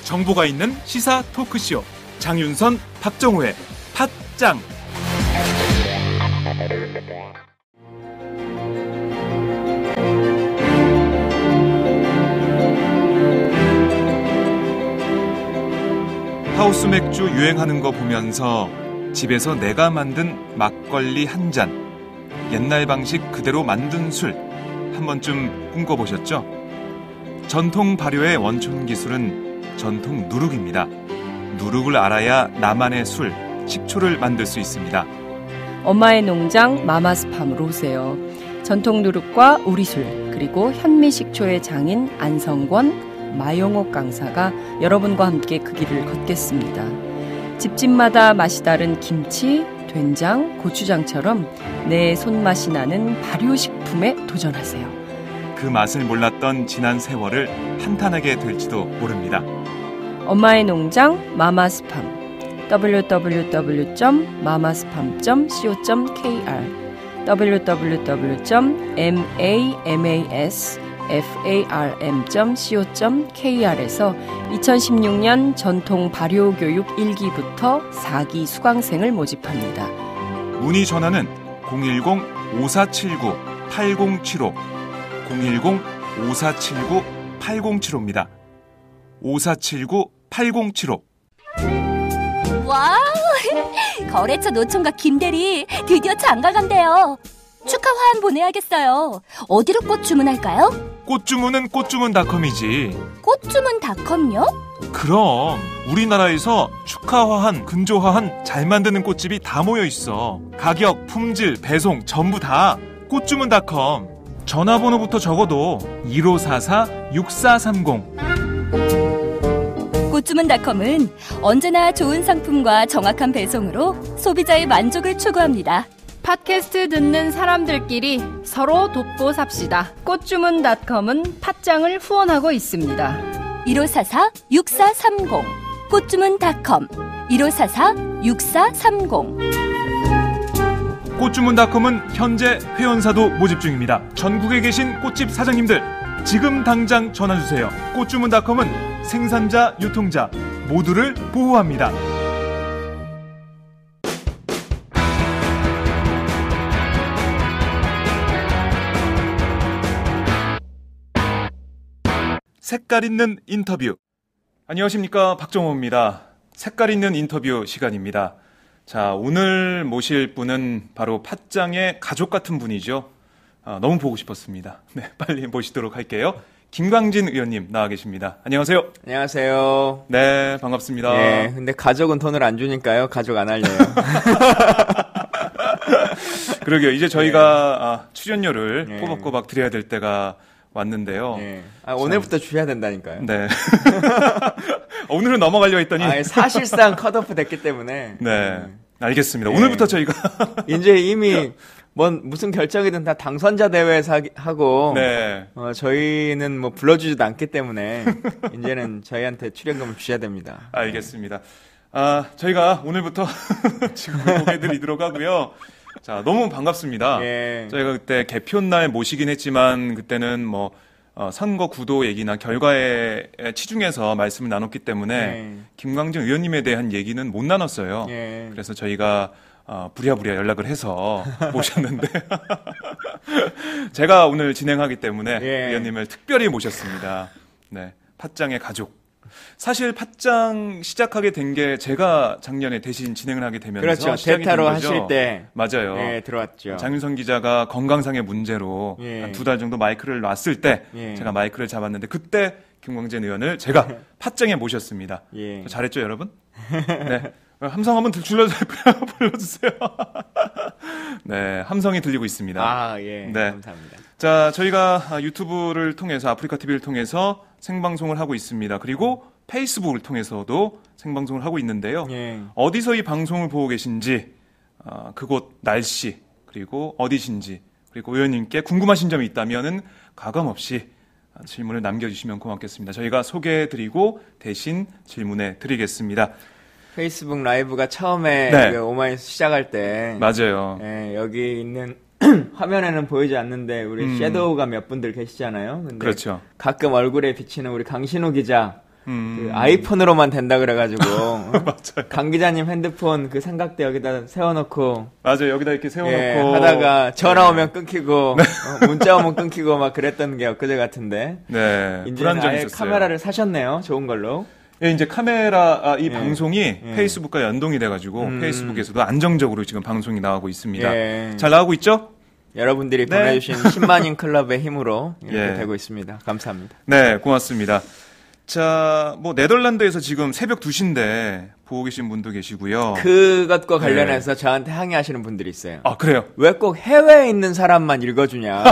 정보가 있는 시사 토크쇼 장윤선, 박정호의 팟짱. 하우스 맥주 유행하는 거 보면서 집에서 내가 만든 막걸리 한 잔, 옛날 방식 그대로 만든 술 한 번쯤 꿈꿔보셨죠? 전통 발효의 원천 기술은 전통 누룩입니다. 누룩을 알아야 나만의 술, 식초를 만들 수 있습니다. 엄마의 농장 마마스팜으로 오세요. 전통 누룩과 우리술, 그리고 현미식초의 장인 안성권, 마용옥 강사가 여러분과 함께 그 길을 걷겠습니다. 집집마다 맛이 다른 김치, 된장, 고추장처럼 내 손맛이 나는 발효식품에 도전하세요. 그 맛을 몰랐던 지난 세월을 한탄하게 될지도 모릅니다. 엄마의 농장 마마스팜 www.mamasfarm.co.kr www.mamasfarm.co.kr에서 2016년 전통 발효교육 1기부터 4기 수강생을 모집합니다. 문의 전화는 010-5479-8075 010-5479-8075입니다. 5479-8075. 와우! 거래처 노총각 김대리 드디어 장가간대요. 축하 화한 보내야겠어요. 어디로 꽃 주문할까요? 꽃 주문은 꽃주문닷컴이지. 꽃주문닷컴요? 그럼 우리나라에서 축하화한, 근조화한 잘 만드는 꽃집이 다 모여 있어. 가격, 품질, 배송 전부 다 꽃주문닷컴. 전화번호부터 적어도 1544-6430. 꽃주문닷컴은 언제나 좋은 상품과 정확한 배송으로 소비자의 만족을 추구합니다. 팟캐스트 듣는 사람들끼리 서로 돕고 삽시다. 꽃주문닷컴은 팟짱을 후원하고 있습니다. 1544-6430 꽃주문닷컴 1544-6430. 꽃주문닷컴은 현재 회원사도 모집 중입니다. 전국에 계신 꽃집 사장님들 지금 당장 전화주세요. 꽃주문닷컴은 생산자, 유통자 모두를 보호합니다. 색깔 있는 인터뷰. 안녕하십니까, 박정호입니다. 색깔 있는 인터뷰 시간입니다. 자, 오늘 모실 분은 바로 팟짱의 가족 같은 분이죠. 너무 보고 싶었습니다. 네, 빨리 모시도록 할게요. 김광진 의원님 나와 계십니다. 안녕하세요. 안녕하세요. 네, 반갑습니다. 네, 근데 가족은 돈을 안 주니까요. 가족 안 할래요. 그러게요. 이제 저희가 출연료를 꼬박꼬박 드려야 될 때가 왔는데요. 네. 오늘부터 주셔야 된다니까요. 네. 오늘은 넘어가려 했더니. 사실상 컷오프 됐기 때문에. 네. 알겠습니다. 오늘부터 저희가. 이제 이미 무슨 결정이든 다 당선자 대회에서 하고. 네. 저희는 불러주지도 않기 때문에. 이제는 저희한테 출연금을 주셔야 됩니다. 알겠습니다. 저희가 오늘부터 지금 보내드리도록 하고요. 자, 너무 반갑습니다. 예. 저희가 그때 개표날 모시긴 했지만 그때는 선거 구도 얘기나 결과에 치중해서 말씀을 나눴기 때문에 김광진 의원님에 대한 얘기는 못 나눴어요. 그래서 저희가 부랴부랴 연락을 해서 모셨는데 제가 오늘 진행하기 때문에 의원님을 특별히 모셨습니다. 네, 팟짱의 가족. 사실 팟짱 시작하게 된 게 제가 작년에 대신 진행을 하게 되면서 그렇죠. 시작이 대타로 된 거죠. 하실 때 맞아요. 네, 들어왔죠. 장윤선 기자가 건강상의 문제로 한 2달 정도 마이크를 놨을 때 제가 마이크를 잡았는데 그때 김광진 의원을 제가 팟짱에 모셨습니다. 잘했죠, 여러분? 네. 함성 한번 불러주세요. 네, 함성이 들리고 있습니다. 네. 감사합니다. 자, 저희가 유튜브를 통해서, 아프리카 TV를 통해서 생방송을 하고 있습니다. 그리고 페이스북을 통해서도 생방송을 하고 있는데요. 어디서 이 방송을 보고 계신지, 그곳 날씨, 그리고 어디신지, 그리고 의원님께 궁금하신 점이 있다면은 가감없이 질문을 남겨주시면 고맙겠습니다. 저희가 소개해드리고 대신 질문해 드리겠습니다. 페이스북 라이브가 처음에 네. 그 오마이뉴스 시작할 때 맞아요. 예, 여기 있는 화면에는 보이지 않는데 우리 섀도우가 몇 분들 계시잖아요. 근데 그렇죠. 가끔 얼굴에 비치는 우리 강신호 기자 그 그 아이폰으로만 된다 그래가지고 맞아요. 강 기자님 핸드폰 그 삼각대 여기다 세워놓고 맞아요. 여기다 이렇게 세워놓고 예, 하다가 전화 오면 끊기고 문자 오면 끊기고 막 그랬던 게 엊그제 같은데 네. 이제 불안정이 아예 있었어요. 카메라를 사셨네요. 좋은 걸로. 예, 이제 카메라 이 예. 방송이 페이스북과 연동이 돼가지고 페이스북에서도 안정적으로 지금 방송이 나오고 있습니다. 예. 잘 나오고 있죠? 여러분들이 네. 보내주신 10만인 클럽의 힘으로 이렇게 예. 되고 있습니다. 감사합니다. 네, 고맙습니다. 자, 뭐 네덜란드에서 지금 새벽 2시인데 보고 계신 분도 계시고요. 그것과 관련해서 저한테 항의하시는 분들이 있어요. 아, 그래요? 왜 꼭 해외에 있는 사람만 읽어주냐.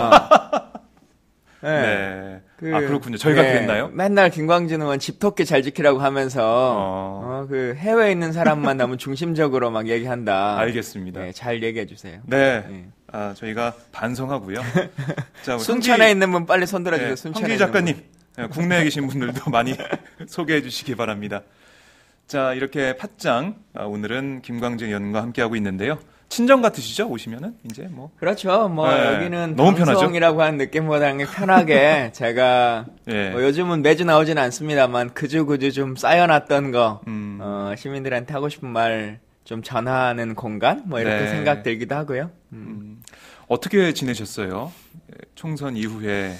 네. 아, 그렇군요. 저희가 그랬나요? 맨날 김광진 의원 집토끼 잘 지키라고 하면서 그 해외에 있는 사람만 너무 중심적으로 막 얘기한다. 알겠습니다. 네, 잘 얘기해 주세요. 네. 네. 아, 저희가 반성하고요. 자, 우리 순천에 있는 분 빨리 손 들어주세요. 네, 순천에 황기 있는 작가님, 네, 국내에 계신 분들도 많이 소개해 주시기 바랍니다. 자, 이렇게 팟짱, 오늘은 김광진 의원과 함께하고 있는데요. 친정 같으시죠? 오시면은 이제 뭐. 그렇죠. 뭐 네, 여기는 너무 편하죠? 방송이라고 하는 느낌보다는 편하게 제가 예. 뭐 요즘은 매주 나오지는 않습니다만 그주 좀 쌓여놨던 거 시민들한테 하고 싶은 말 좀 전하는 공간 뭐 이렇게 네. 생각 들기도 하고요. 어떻게 지내셨어요? 총선 이후에.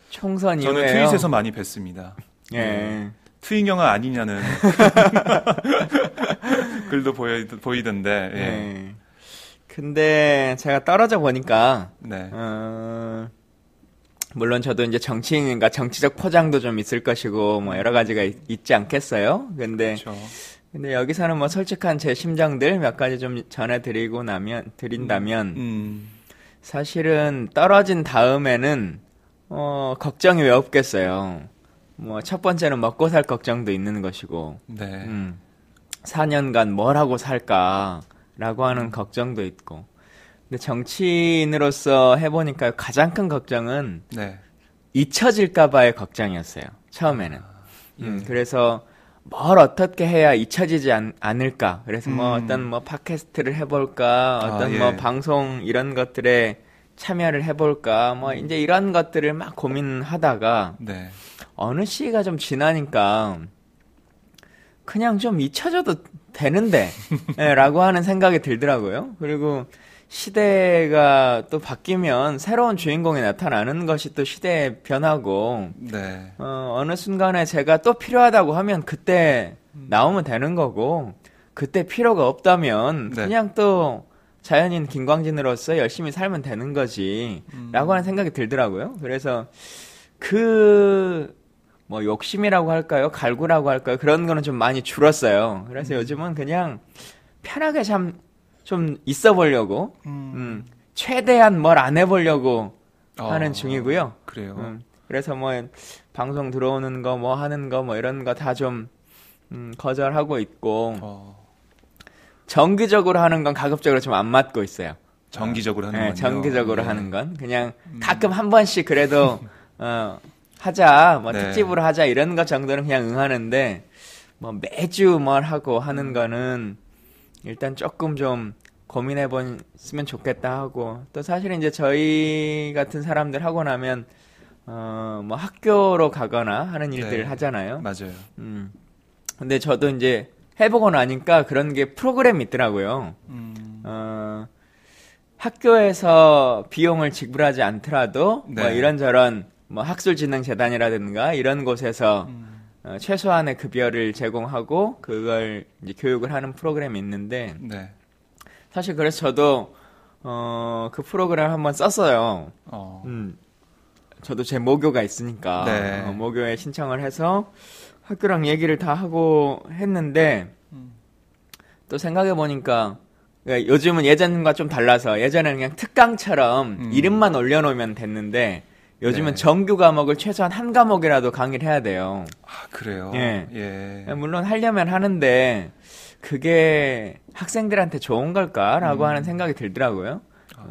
총선 저는 이후에요. 트윗에서 많이 뵀습니다. 예. 트윙영아 아니냐는 글도 보이던데. 예. 예. 근데 제가 떨어져 보니까 네. 물론 저도 이제 정치인인가 정치적 포장도 좀 있을 것이고 뭐 여러 가지가 있지 않겠어요. 그렇죠. 근데 여기서는 뭐 솔직한 제 심정들 몇 가지 좀 드린다면 사실은 떨어진 다음에는 걱정이 왜 없겠어요. 뭐 첫 번째는 먹고 살 걱정도 있는 것이고 네. 4년간 뭘 하고 살까라고 하는 걱정도 있고. 근데 정치인으로서 해보니까 가장 큰 걱정은 네. 잊혀질까봐의 걱정이었어요. 처음에는. 그래서 뭘 어떻게 해야 잊혀지지 않을까. 그래서 뭐 어떤 뭐 팟캐스트를 해볼까. 어떤 예. 뭐 방송 이런 것들에 참여를 해볼까. 뭐 이제 이런 것들을 막 고민하다가 네. 어느 시기가 좀 지나니까 그냥 좀 잊혀져도 되는데 라고 하는 생각이 들더라고요. 그리고 시대가 또 바뀌면 새로운 주인공이 나타나는 것이 또 시대의 변화고 네. 어느 순간에 제가 또 필요하다고 하면 그때 나오면 되는 거고 그때 필요가 없다면 네. 그냥 또 자연인 김광진으로서 열심히 살면 되는 거지 라고 하는 생각이 들더라고요. 그래서 뭐 욕심이라고 할까요? 갈구라고 할까요? 그런 거는 좀 많이 줄었어요. 그래서 요즘은 그냥 편하게 좀 있어 보려고 최대한 뭘 안 해보려고 하는 중이고요. 그래요. 그래서 뭐 방송 들어오는 거 뭐 하는 거 뭐 이런 거 다 좀 거절하고 있고 정기적으로 하는 건 가급적으로 좀 안 맞고 있어요. 정기적으로 하는 네, 건요. 정기적으로 네. 하는 건 그냥 가끔 한 번씩 그래도 하자 뭐 네. 특집으로 하자 이런 것 정도는 그냥 응하는데 뭐 매주 뭘 하고 하는 거는 일단 조금 좀 고민해 보면 좋겠다 하고 또 사실은 이제 저희 같은 사람들 하고 나면 뭐 학교로 가거나 하는 일들을 네. 하잖아요. 맞아요. 근데 저도 이제 해보고 나니까 그런 게 프로그램이 있더라고요. 학교에서 비용을 지불하지 않더라도 네. 뭐 이런저런 뭐 학술진흥재단이라든가 이런 곳에서 최소한의 급여를 제공하고 그걸 이제 교육을 하는 프로그램이 있는데 네. 사실 그래서 저도 그 프로그램 한번 썼어요. 저도 제 모교가 있으니까 네. 모교에 신청을 해서 학교랑 얘기를 다 하고 했는데 또 생각해 보니까 요즘은 예전과 좀 달라서 예전에는 그냥 특강처럼 이름만 올려놓으면 됐는데 요즘은 네. 정규 과목을 최소한 한 과목이라도 강의를 해야 돼요. 아, 그래요? 예. 예. 물론 하려면 하는데 그게 학생들한테 좋은 걸까라고 하는 생각이 들더라고요.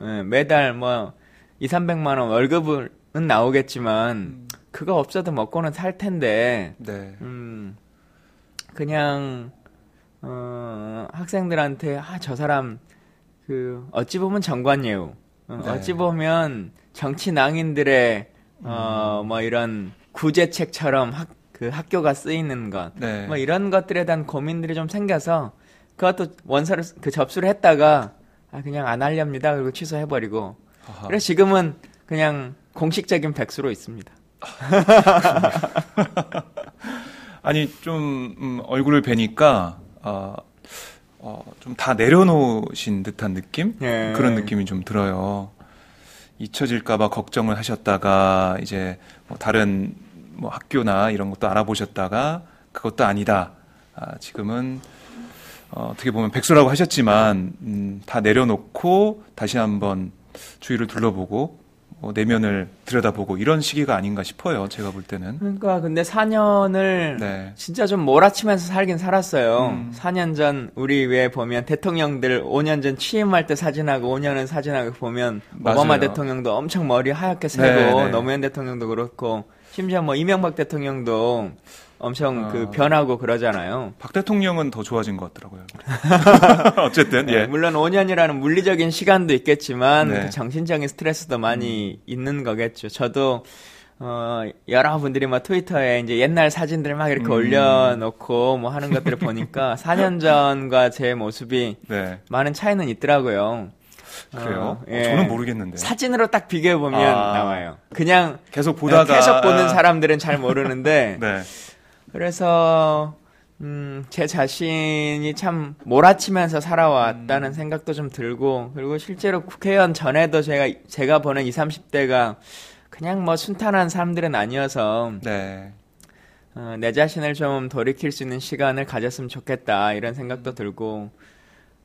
예, 매달 뭐 200~300만 원 월급은 나오겠지만 그거 없어도 먹고는 살 텐데 네. 그냥 학생들한테 저 사람 어찌 보면 정관예우, 네. 어찌 보면 정치 낭인들의 뭐 이런 구제책처럼 학교가 쓰이는 것, 네. 뭐 이런 것들에 대한 고민들이 좀 생겨서 그것도 원서를 접수를 했다가 그냥 안 하렵니다. 그리고 취소해버리고. 아하. 그래서 지금은 그냥 공식적인 백수로 있습니다. 아니 좀 얼굴을 뵈니까 좀 다 내려놓으신 듯한 느낌? 예. 그런 느낌이 좀 들어요. 잊혀질까봐 걱정을 하셨다가 이제 뭐 다른 뭐 학교나 이런 것도 알아보셨다가 그것도 아니다. 지금은 어떻게 보면 백수라고 하셨지만 다 내려놓고 다시 한번 주위를 둘러보고 내면을 들여다보고 이런 시기가 아닌가 싶어요. 제가 볼 때는. 그러니까 근데 4년을 네. 진짜 좀 몰아치면서 살긴 살았어요. 4년 전 우리 왜 보면 대통령들 5년 전 취임할 때 사진하고 5년은 사진하고 보면 맞아요. 오바마 대통령도 엄청 머리 하얗게 세고 네, 네. 노무현 대통령도 그렇고 심지어 뭐 이명박 대통령도 엄청 변하고 그러잖아요. 박 대통령은 더 좋아진 것 같더라고요. 어쨌든 예. 물론 5년이라는 물리적인 시간도 있겠지만 네. 그 정신적인 스트레스도 많이 있는 거겠죠. 저도 여러분들이 뭐 트위터에 이제 옛날 사진들 막 이렇게 올려놓고 뭐 하는 것들을 보니까 4년 전과 제 모습이 네. 많은 차이는 있더라고요. 그래요? 예. 저는 모르겠는데. 사진으로 딱 비교해보면 나와요. 그냥 계속 보다가 계속 보는 사람들은 잘 모르는데 네. 그래서 제 자신이 참 몰아치면서 살아왔다는 생각도 좀 들고, 그리고 실제로 국회의원 전에도 제가 보는 20, 30대가 그냥 뭐 순탄한 사람들은 아니어서 네. 내 자신을 좀 돌이킬 수 있는 시간을 가졌으면 좋겠다 이런 생각도 들고,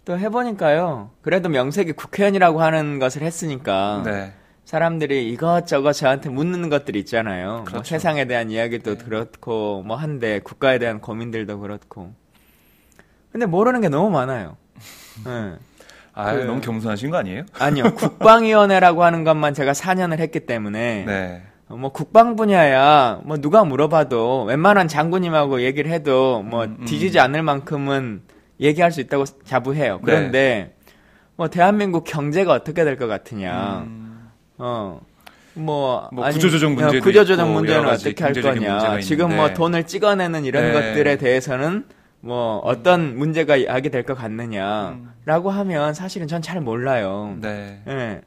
또 해보니까요, 그래도 명색이 국회의원이라고 하는 것을 했으니까 네. 사람들이 이것저것 저한테 묻는 것들이 있잖아요. 그렇죠. 뭐 세상에 대한 이야기도 그렇고 뭐 한데 국가에 대한 고민들도 그렇고. 근데 모르는 게 너무 많아요. 네. 너무 겸손하신 거 아니에요? 아니요. 국방위원회라고 하는 것만 제가 4년을 했기 때문에 네. 뭐 국방 분야야 뭐 누가 물어봐도 웬만한 장군님하고 얘기를 해도 뭐 뒤지지 않을 만큼은 얘기할 수 있다고 자부해요. 그런데 뭐 대한민국 경제가 어떻게 될 것 같으냐. 구조조정 문제도 구조조정 있고 문제는 여러 가지 어떻게 할 경제적인 문제가 거냐. 지금 있는데. 뭐 돈을 찍어내는 이런 네. 것들에 대해서는 뭐 어떤 문제가 야기 될 것 같느냐라고 하면 사실은 전 잘 몰라요. 네. 예.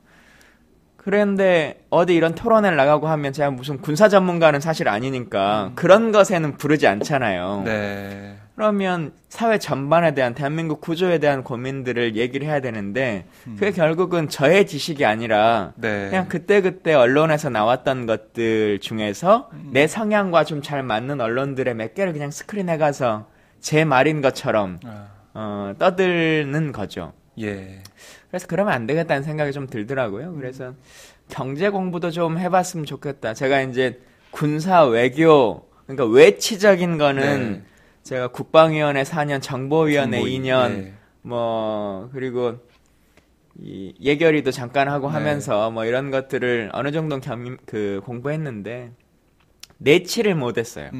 그런데 어디 이런 토론회를 나가고 하면 제가 무슨 군사 전문가는 사실 아니니까 그런 것에는 부르지 않잖아요. 네. 그러면 사회 전반에 대한 대한민국 구조에 대한 고민들을 얘기를 해야 되는데 그게 결국은 저의 지식이 아니라 네. 그냥 그때그때 언론에서 나왔던 것들 중에서 내 성향과 좀 잘 맞는 언론들의 몇 개를 그냥 스크린에 가서 제 말인 것처럼 떠드는 거죠. 예. 그래서 그러면 안 되겠다는 생각이 좀 들더라고요. 그래서 경제 공부도 좀 해봤으면 좋겠다. 제가 이제 군사 외교, 그러니까 외치적인 거는 네. 제가 국방위원회 4년, 정보위원회 2년, 네. 뭐, 그리고 이 예결위도 잠깐 하고 네. 하면서 뭐 이런 것들을 어느 정도 공부했는데 내치를 못했어요.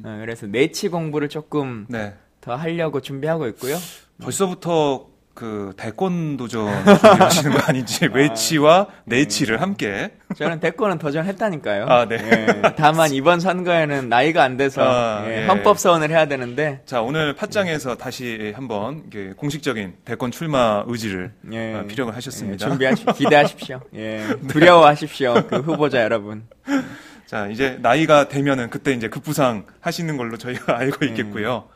그래서 내치 공부를 조금 네. 더 하려고 준비하고 있고요. 벌써부터 그 대권 도전 준비하시는 거 아닌지 외치와 내치를 함께. 저는 대권은 도전했다니까요. 아, 네. 예, 다만 이번 선거에는 나이가 안 돼서 예. 헌법 소원을 해야 되는데. 자, 오늘 팟짱에서 다시 한번 공식적인 대권 출마 의지를 피력을 하셨습니다. 기대하십시오. 예, 두려워하십시오. 그 후보자 여러분. 자, 이제 나이가 되면은 그때 이제 급부상 하시는 걸로 저희가 알고 있겠고요.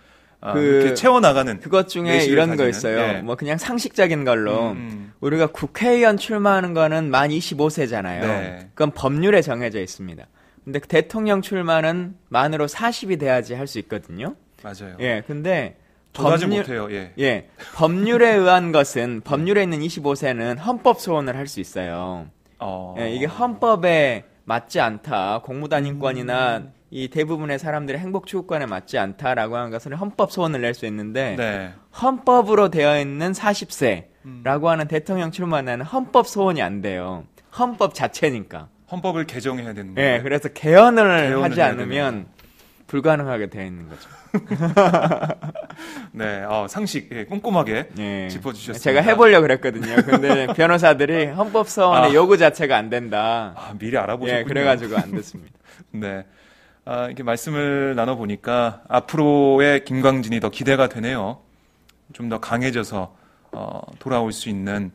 이렇게 채워나가는. 그것 중에 이런 거 사진은. 있어요. 예. 뭐 그냥 상식적인 걸로. 우리가 국회의원 출마하는 거는 만 25세잖아요. 네. 그건 법률에 정해져 있습니다. 근데 대통령 출마는 만으로 40이 돼야지 할 수 있거든요. 맞아요. 예, 근데 저도 하지 못해요. 예. 예, 법률에 의한 것은 법률에 있는 25세는 헌법 소원을 할 수 있어요. 예, 이게 헌법에 맞지 않다. 공무단 인권이나 이 대부분의 사람들의 행복 추구권에 맞지 않다라고 하는 것은 헌법 소원을 낼 수 있는데 네. 헌법으로 되어 있는 40세라고 하는 대통령 출마는 헌법 소원이 안 돼요. 헌법 자체니까. 헌법을 개정해야 되는 거예요. 예, 그래서 개헌을 하지 해야 않으면 불가능하게 되어 있는 거죠. 네, 상식 꼼꼼하게 예. 짚어주셨습니다. 제가 해보려고 그랬거든요. 근데 변호사들이 헌법소원의 요구 자체가 안 된다. 미리 알아보셨군요. 예, 그래가지고 안 됐습니다. 네. 이렇게 말씀을 나눠보니까 앞으로의 김광진이 더 기대가 되네요. 좀 더 강해져서 돌아올 수 있는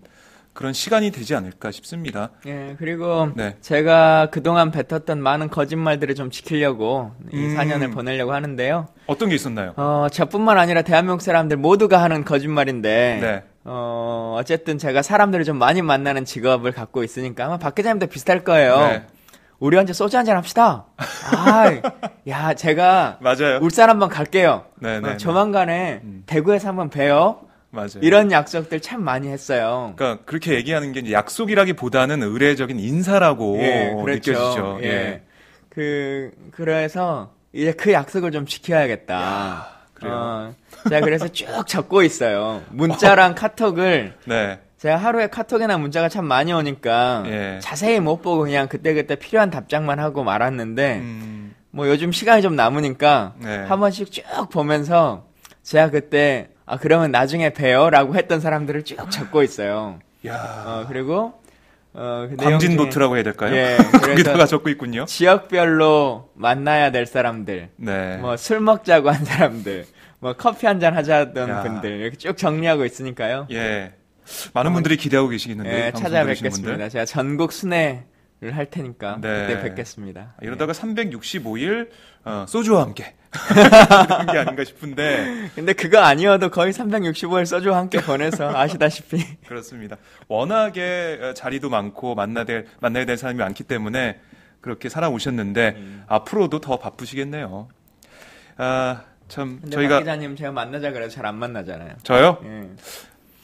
그런 시간이 되지 않을까 싶습니다. 예, 그리고 네. 제가 그동안 뱉었던 많은 거짓말들을 좀 지키려고 이 4년을 보내려고 하는데요. 어떤 게 있었나요? 저뿐만 아니라 대한민국 사람들 모두가 하는 거짓말인데, 네. 어쨌든 제가 사람들을 좀 많이 만나는 직업을 갖고 있으니까 아마 박 기자님도 비슷할 거예요. 네. 우리 언제 소주 한잔 합시다. 야, 제가 맞아요. 울산 한번 갈게요. 네. 조만간에 대구에서 한번 봬요. 맞아요. 이런 약속들 참 많이 했어요. 그러니까 그렇게 얘기하는 게 이제 약속이라기보다는 의례적인 인사라고 그렇죠. 느껴지죠. 예. 그래서 이제 그 약속을 좀 지켜야겠다. 그래요. 제가 그래서 쭉 적고 있어요. 문자랑 카톡을 네. 제가 하루에 카톡이나 문자가 참 많이 오니까 예. 자세히 못 보고 그냥 그때그때 필요한 답장만 하고 말았는데 뭐 요즘 시간이 좀 남으니까 네. 한 번씩 쭉 보면서 제가 그때 그러면 나중에 봬요 라고 했던 사람들을 쭉 적고 있어요. 야. 그리고 광진 노트라고 해야 될까요? 예, 거기다가 적고 있군요. 지역별로 만나야 될 사람들, 네. 뭐 술 먹자고 한 사람들, 뭐 커피 한잔 하자던 야. 분들 이렇게 쭉 정리하고 있으니까요. 예. 많은 분들이 기대하고 계시겠는데. 예, 찾아뵙겠습니다. 제가 전국 순회를 할 테니까 네. 그때 뵙겠습니다. 이러다가 365일 소주와 함께 이런 게 아닌가 싶은데. 근데 그거 아니어도 거의 365일 소주와 함께 보내서 아시다시피. 그렇습니다. 워낙에 자리도 많고 만나야 될 사람이 많기 때문에 그렇게 살아오셨는데 앞으로도 더 바쁘시겠네요. 참 근데 저희가 박 기자님 제가 만나자 그래도 잘 안 만나잖아요. 저요? 예.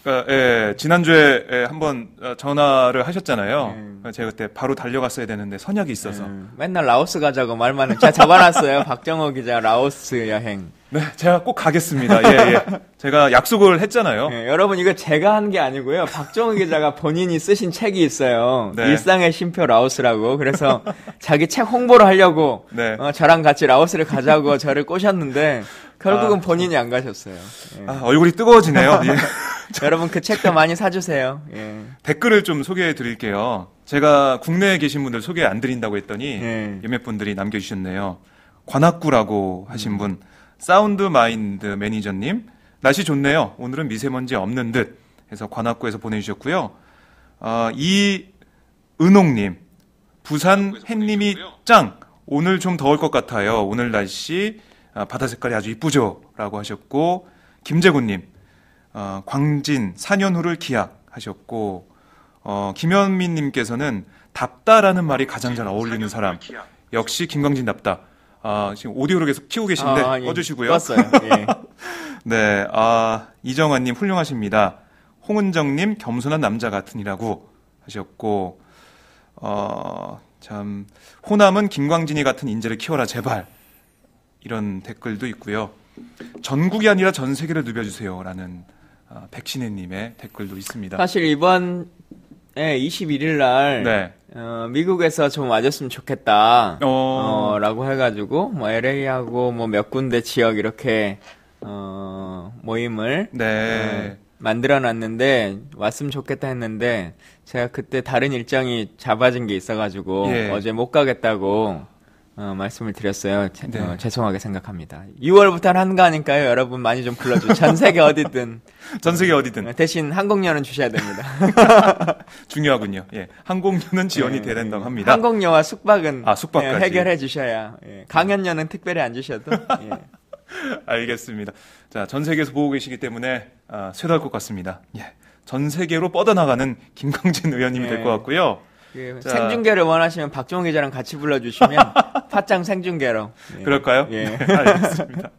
그러니까 지난주에 한번 전화를 하셨잖아요. 제가 그때 바로 달려갔어야 되는데 선약이 있어서. 맨날 라오스 가자고 말만 제가 잡아놨어요. 박정호 기자 라오스 여행. 네, 제가 꼭 가겠습니다. 예. 제가 약속을 했잖아요. 예, 여러분 이거 제가 한 게 아니고요. 박정호 기자가 본인이 쓰신 책이 있어요. 네. 일상의 쉼표 라오스라고. 그래서 자기 책 홍보를 하려고 네. 저랑 같이 라오스를 가자고 저를 꼬셨는데 결국은 본인이 안 가셨어요. 예. 얼굴이 뜨거워지네요. 예. 여러분 그 책도 많이 사주세요. 예. 댓글을 좀 소개해 드릴게요. 제가 국내에 계신 분들 소개 안 드린다고 했더니 몇몇 분들이 남겨주셨네요. 관악구라고 하신 분, 사운드 마인드 매니저님, 날씨 좋네요. 오늘은 미세먼지 없는 듯 해서 관악구에서 보내주셨고요. 이은옥님, 부산 햇님이 짱! 오늘 좀 더울 것 같아요. 오늘 날씨 바다 색깔이 아주 이쁘죠? 라고 하셨고, 김재구님, 광진 4년 후를 기약하셨고, 김현민님께서는 답다라는 말이 가장 잘 어울리는 사람. 역시 김광진답다. 지금 오디오로 계속 키우고 계신데 꺼주시고요. 껐어요. 예. 네, 이정환님 훌륭하십니다. 홍은정님 겸손한 남자 같으니라고 하셨고, 참 호남은 김광진이 같은 인재를 키워라 제발 이런 댓글도 있고요. 전국이 아니라 전 세계를 누벼주세요라는 백신혜님의 댓글도 있습니다. 사실 이번 21일 날 네. 미국에서 좀 와줬으면 좋겠다. 라고 해가지고 뭐 LA하고 뭐 몇 군데 지역 이렇게 모임을 네. 만들어놨는데 왔으면 좋겠다 했는데 제가 그때 다른 일정이 잡아진 게 있어가지고 예. 어제 못 가겠다고 말씀을 드렸어요. 네. 죄송하게 생각합니다. 6월부터는 한가하니까요. 여러분 많이 좀 불러주세요. 전 세계 어디든. 전 세계 어디든. 대신 항공료는 주셔야 됩니다. 중요하군요. 예. 항공료는 지원이 돼야 된다고 합니다. 항공료와 숙박은 숙박까지. 해결해 주셔야. 강연료는 특별히 안 주셔도. 예. 알겠습니다. 자, 전 세계에서 보고 계시기 때문에 쇠도할 것 같습니다. 예. 전 세계로 뻗어나가는 김광진 의원님이 될 것 같고요. 자, 생중계를 원하시면 박종호 기자랑 같이 불러주시면 팟짱 생중계로. 예. 그럴까요? 예. 네, 알겠습니다.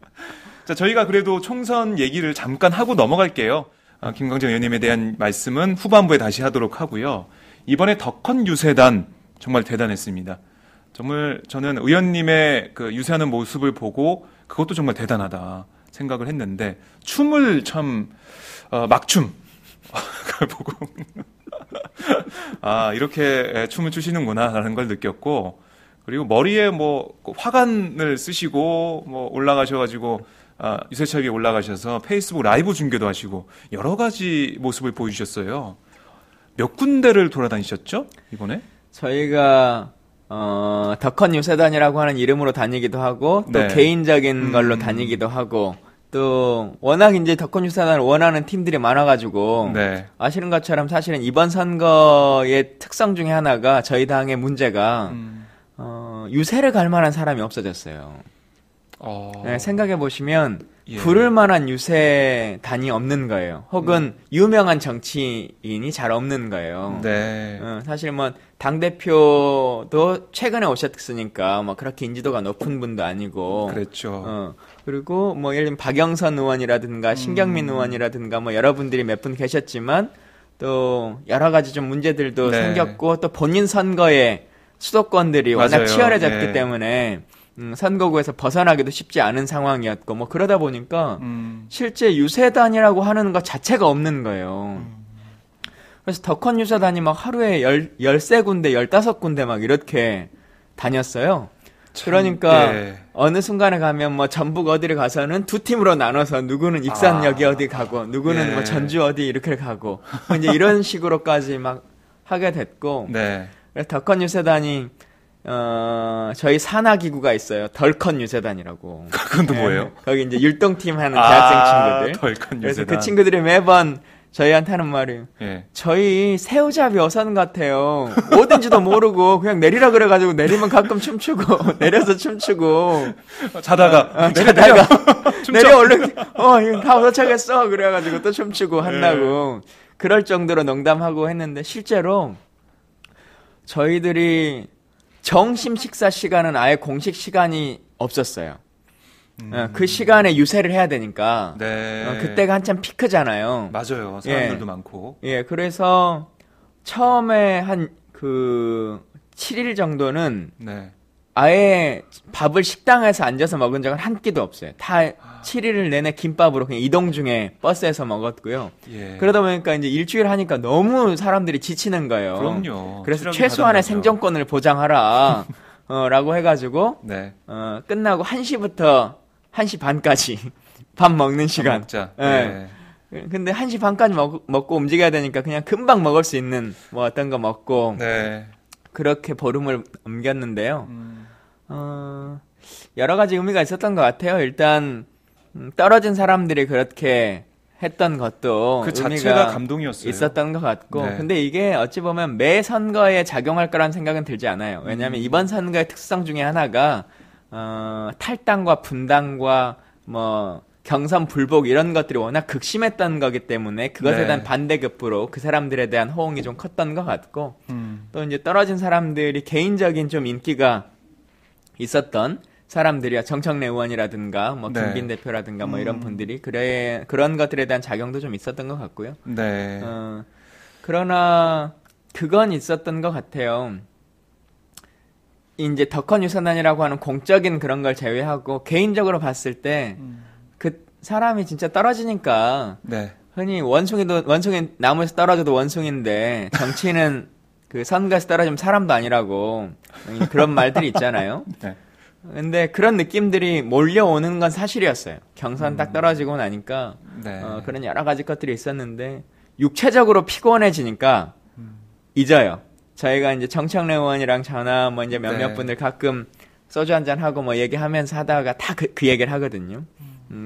자, 저희가 그래도 총선 얘기를 잠깐 하고 넘어갈게요. 김광진 의원님에 대한 말씀은 후반부에 다시 하도록 하고요. 이번에 덕헌 유세단 정말 대단했습니다. 정말 저는 의원님의 그 유세하는 모습을 보고 그것도 정말 대단하다 생각을 했는데 춤을 참 막춤 그걸 보고 이렇게 춤을 추시는구나라는 걸 느꼈고 그리고 머리에 뭐 화관을 쓰시고 뭐 올라가셔가지고 유세차기에 올라가셔서 페이스북 라이브 중계도 하시고 여러 가지 모습을 보여주셨어요. 몇 군데를 돌아다니셨죠 이번에? 저희가 덕헌 유세단이라고 하는 이름으로 다니기도 하고 또 네. 개인적인 걸로 다니기도 하고 또 워낙 이제 덕헌 유세단을 원하는 팀들이 많아가지고 네. 아시는 아시는 것처럼 사실은 이번 선거의 특성 중에 하나가 저희 당의 문제가 유세를 갈 만한 사람이 없어졌어요. 네, 생각해 보시면 예. 부를 만한 유세단이 없는 거예요. 혹은 유명한 정치인이 잘 없는 거예요. 네. 사실 뭐 당대표도 최근에 오셨으니까 뭐 그렇게 인지도가 높은 분도 아니고 그랬죠. 그리고 뭐 예를 들면 박영선 의원이라든가 신경민 의원이라든가 뭐 여러분들이 몇 분 계셨지만 또 여러 가지 좀 문제들도 네. 생겼고 또 본인 선거에 수도권들이 워낙 맞아요. 치열해졌기 네. 때문에 선거구에서 벗어나기도 쉽지 않은 상황이었고 뭐 그러다 보니까 실제 유세단이라고 하는 것 자체가 없는 거예요. 그래서 덕헌 유세단이 막 하루에 13군데, 15군데 막 이렇게 다녔어요. 그러니까 네. 어느 순간에 가면 뭐 전북 어디를 가서는 두 팀으로 나눠서 누구는 익산역에 어디 가고 누구는 예. 뭐 전주 어디 이렇게 가고 뭐 이제 이런 식으로까지 막 하게 됐고 네. 그래서 덕헌 유세단이 저희 산하기구가 있어요. 덜컨 유세단이라고. 그건 또 뭐예요? 거기 이제 율동팀 하는 대학생 친구들. 덜컨 그래서 유세단. 그 친구들이 매번 저희한테 하는 말이 예. 저희 새우잡이 어선 같아요. 어딘지도 모르고 그냥 내리라 그래가지고 내리면 가끔 춤추고 내려서 춤추고 자다가 자다가 내려 얼른 이거 다 도착했어 그래가지고 또 춤추고 한다고 그럴 정도로 농담하고 했는데 실제로 저희들이 정심 식사 시간은 아예 공식 시간이 없었어요. 그 시간에 유세를 해야 되니까. 네. 그때가 한참 피크잖아요. 맞아요. 사람들도 많고. 예, 그래서 처음에 한 7일 정도는 네. 아예 밥을 식당에서 앉아서 먹은 적은 한 끼도 없어요. 다 7일을 내내 김밥으로 그냥 이동 중에 버스에서 먹었고요. 예. 그러다 보니까 이제 일주일 하니까 너무 사람들이 지치는 거예요. 그럼요. 그래서 체력이 최소한의 바닥나죠. 생존권을 보장하라. 라고 해가지고, 네. 끝나고 1시부터 1시 반까지 밥 먹는 시간. 먹자. 예. 근데 1시 반까지 먹고 움직여야 되니까 그냥 금방 먹을 수 있는 뭐 어떤 거 먹고, 네. 그렇게 보름을 넘겼는데요. 여러 가지 의미가 있었던 것 같아요. 일단, 떨어진 사람들이 그렇게 했던 것도 그 자체가 의미가 감동이었어요. 있었던 것 같고 네. 근데 이게 어찌 보면 매 선거에 작용할 거라는 생각은 들지 않아요. 왜냐하면 이번 선거의 특성 중에 하나가 탈당과 분당과 뭐 경선 불복 이런 것들이 워낙 극심했던 거기 때문에 그것에 네. 대한 반대급부로 그 사람들에 대한 호응이 좀 컸던 것 같고 음. 또 이제 떨어진 사람들이 개인적인 좀 인기가 있었던 사람들이야 정청래 의원이라든가 뭐 네. 김빈 대표라든가 뭐 이런 분들이 그런 것들에 대한 작용도 좀 있었던 것 같고요. 네. 그러나 그건 있었던 것 같아요. 이제 덕헌 유세단이라고 하는 공적인 그런 걸 제외하고 개인적으로 봤을 때 그 사람이 진짜 떨어지니까 네. 흔히 원숭이 나무에서 떨어져도 원숭이인데 정치인은 그 선거에서 떨어지면 사람도 아니라고 그런 말들이 있잖아요. 네. 근데 그런 느낌들이 몰려오는 건 사실이었어요. 경선 딱 떨어지고 나니까 네. 그런 여러 가지 것들이 있었는데 육체적으로 피곤해지니까 잊어요. 저희가 이제 정청래 의원이랑 전화 뭐 이제 몇몇 네. 분들 가끔 소주 한잔 하고 뭐 얘기하면서 하다가 다 그 얘기를 하거든요.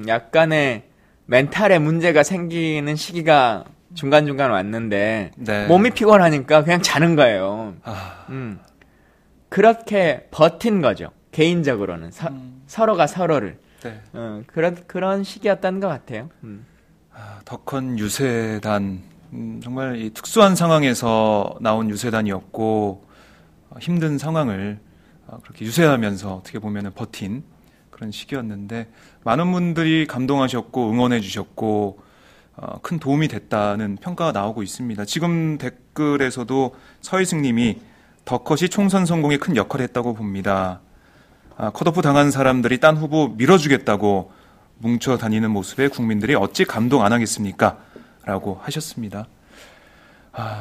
약간의 멘탈에 문제가 생기는 시기가 중간중간 왔는데 네. 몸이 피곤하니까 그냥 자는 거예요. 그렇게 버틴 거죠. 개인적으로는 서로가 서로를 네. 그런 시기였던 것 같아요. 덕헌 유세단 정말 이 특수한 상황에서 나온 유세단이었고 힘든 상황을 그렇게 유세하면서 어떻게 보면은 버틴 그런 시기였는데 많은 분들이 감동하셨고 응원해 주셨고 큰 도움이 됐다는 평가가 나오고 있습니다. 지금 댓글에서도 서희승님이 덕헌이 총선 성공에 큰 역할을 했다고 봅니다. 컷오프 당한 사람들이 딴 후보 밀어주겠다고 뭉쳐 다니는 모습에 국민들이 어찌 감동 안 하겠습니까? 라고 하셨습니다.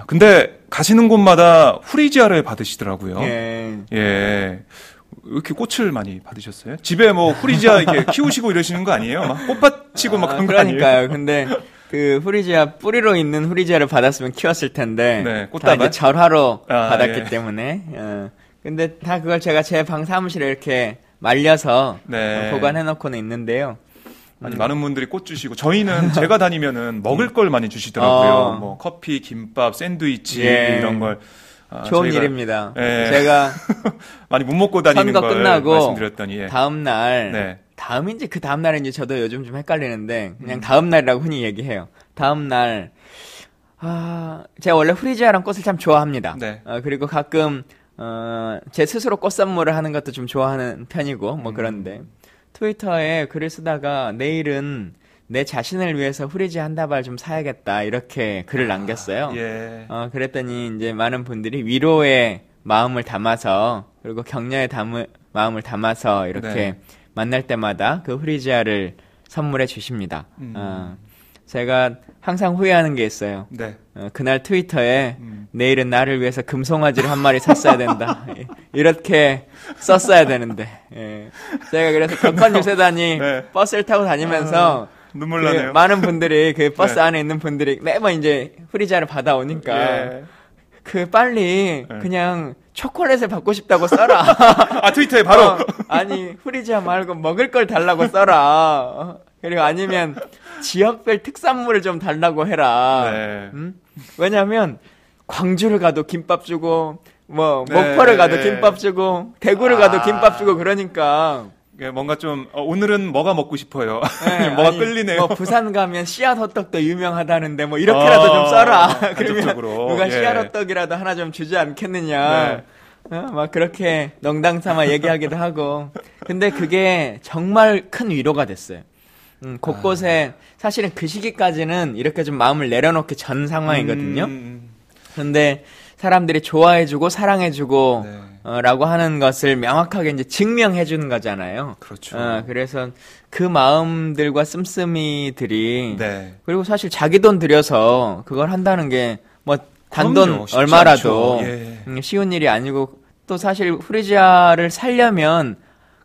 근데 가시는 곳마다 후리지아를 받으시더라고요. 예. 예. 왜 이렇게 꽃을 많이 받으셨어요? 집에 뭐 후리지아 이렇게 키우시고 이러시는 거 아니에요? 막 꽃밭치고 막 그런 거 아니에요? 그러니까요. 근데 그 후리지아 뿌리로 있는 후리지아를 받았으면 키웠을 텐데 네, 다 꽃다발? 이제 절화로 받았기 예. 때문에 근데 다 그걸 제가 제 방 사무실에 이렇게 말려서 네. 보관해 놓고는 있는데요. 아니, 많은 분들이 꽃 주시고 저희는 제가 다니면은 먹을 걸 많이 주시더라고요. 뭐 커피, 김밥, 샌드위치 예. 이런 걸 좋은 저희가, 일입니다. 예. 제가 많이 못 먹고 다니는 선거 걸 끝나고 말씀드렸더니 예. 다음 날 네. 다음인지 그 다음 날인지 저도 요즘 좀 헷갈리는데 그냥 다음 날이라고 흔히 얘기해요. 다음 날 제가 원래 후리지아랑 꽃을 참 좋아합니다. 네. 그리고 가끔 제 스스로 꽃 선물을 하는 것도 좀 좋아하는 편이고 뭐 그런데 트위터에 글을 쓰다가 내일은 내 자신을 위해서 후리지아 한 다발 좀 사야겠다 이렇게 글을 남겼어요. 예. 그랬더니 이제 많은 분들이 위로의 마음을 담아서 그리고 격려의 마음을 담아서 이렇게 네. 만날 때마다 그 후리지아를 선물해 주십니다. 제가 항상 후회하는 게 있어요. 네. 그날 트위터에 내일은 나를 위해서 금송아지를 한 마리 샀어야 된다. 이렇게 썼어야 되는데. 예. 제가 그래서 격한 유세단이 네. 버스를 타고 다니면서 눈물 그 나네요. 많은 분들이 그 버스 네. 안에 있는 분들이 매번 이제 후리지아를 받아오니까 예. 그 빨리 네. 그냥 초콜릿을 받고 싶다고 써라. 트위터에 바로 아니 후리지아 말고 먹을 걸 달라고 써라. 그리고 아니면 지역별 특산물을 좀 달라고 해라. 네. 왜냐하면 광주를 가도 김밥 주고 뭐 네. 목포를 가도 김밥 주고 대구를 가도 김밥 주고 그러니까 예, 뭔가 좀 오늘은 뭐가 먹고 싶어요. 네, 뭐가 아니, 끌리네요. 뭐 부산 가면 씨앗 호떡도 유명하다는데 뭐 이렇게라도 좀 써라. 그러면 간접적으로. 누가 예. 씨앗 호떡이라도 하나 좀 주지 않겠느냐. 네. 막 그렇게 농담 삼아 얘기하기도 하고. 근데 그게 정말 큰 위로가 됐어요. 곳곳에 사실은 그 시기까지는 이렇게 좀 마음을 내려놓기 전 상황이거든요. 근데 사람들이 좋아해주고 사랑해주고 네. 라고 하는 것을 명확하게 이제 증명해주는 거잖아요. 그렇죠. 그래서 그 마음들과 씀씀이들이 네. 그리고 사실 자기 돈 들여서 그걸 한다는 게 뭐 단돈 그럼요. 쉽지 얼마라도 않죠. 예. 쉬운 일이 아니고 또 사실 후리지아를 살려면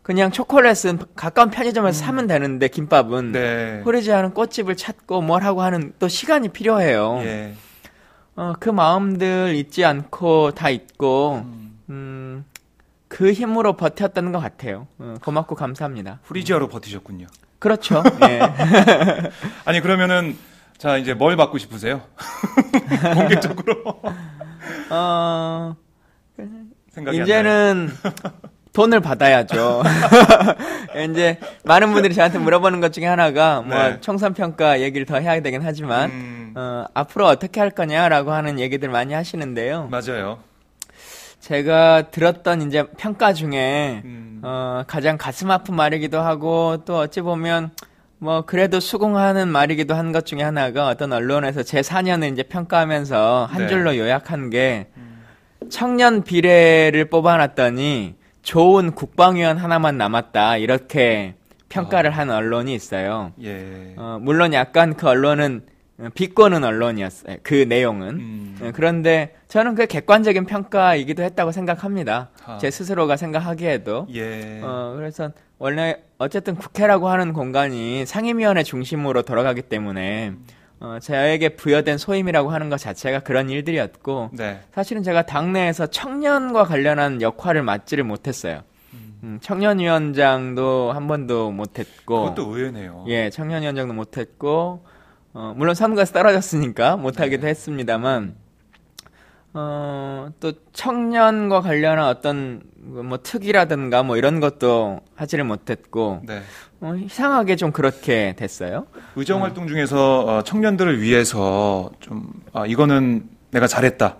그냥 초콜릿은 가까운 편의점에서 사면 되는데 김밥은 네. 후리지아는 꽃집을 찾고 뭘 하고 하는 또 시간이 필요해요. 예. 그 마음들 잊지 않고 다 잊고 그 힘으로 버텼다는 것 같아요. 고맙고 감사합니다. 후리지아로 버티셨군요. 그렇죠. 예. 아니 그러면은 자 이제 뭘 받고 싶으세요? 공개적으로 생각이 안 나요. 이제는 돈을 받아야죠. 이제 많은 분들이 저한테 물어보는 것 중에 하나가 뭐 네. 총선 평가 얘기를 더 해야 되긴 하지만 앞으로 어떻게 할 거냐라고 하는 얘기들 많이 하시는데요. 맞아요. 제가 들었던 이제 평가 중에 가장 가슴 아픈 말이기도 하고 또 어찌 보면 뭐 그래도 수긍하는 말이기도 한 것 중에 하나가 어떤 언론에서 제 4년을 이제 평가하면서 한 네. 줄로 요약한 게 청년 비례를 뽑아놨더니 좋은 국방위원 하나만 남았다 이렇게 평가를 한 언론이 있어요. 예. 물론 약간 그 언론은 비꼬는 언론이었어요. 그 내용은. 그런데 저는 그 객관적인 평가이기도 했다고 생각합니다. 제 스스로가 생각하기에도. 예. 그래서 원래 어쨌든 국회라고 하는 공간이 상임위원회 중심으로 돌아가기 때문에 저에게 부여된 소임이라고 하는 것 자체가 그런 일들이었고 네. 사실은 제가 당내에서 청년과 관련한 역할을 맡지를 못했어요. 청년위원장도 한 번도 못했고 그것도 의외네요. 예, 청년위원장도 못했고 물론 선거에서 떨어졌으니까 못하기도 했습니다만 또 청년과 관련한 어떤 뭐 특이라든가 뭐 이런 것도 하지를 못했고 네. 이상하게 좀 그렇게 됐어요. 의정 활동 중에서 청년들을 위해서 좀 이거는 내가 잘했다.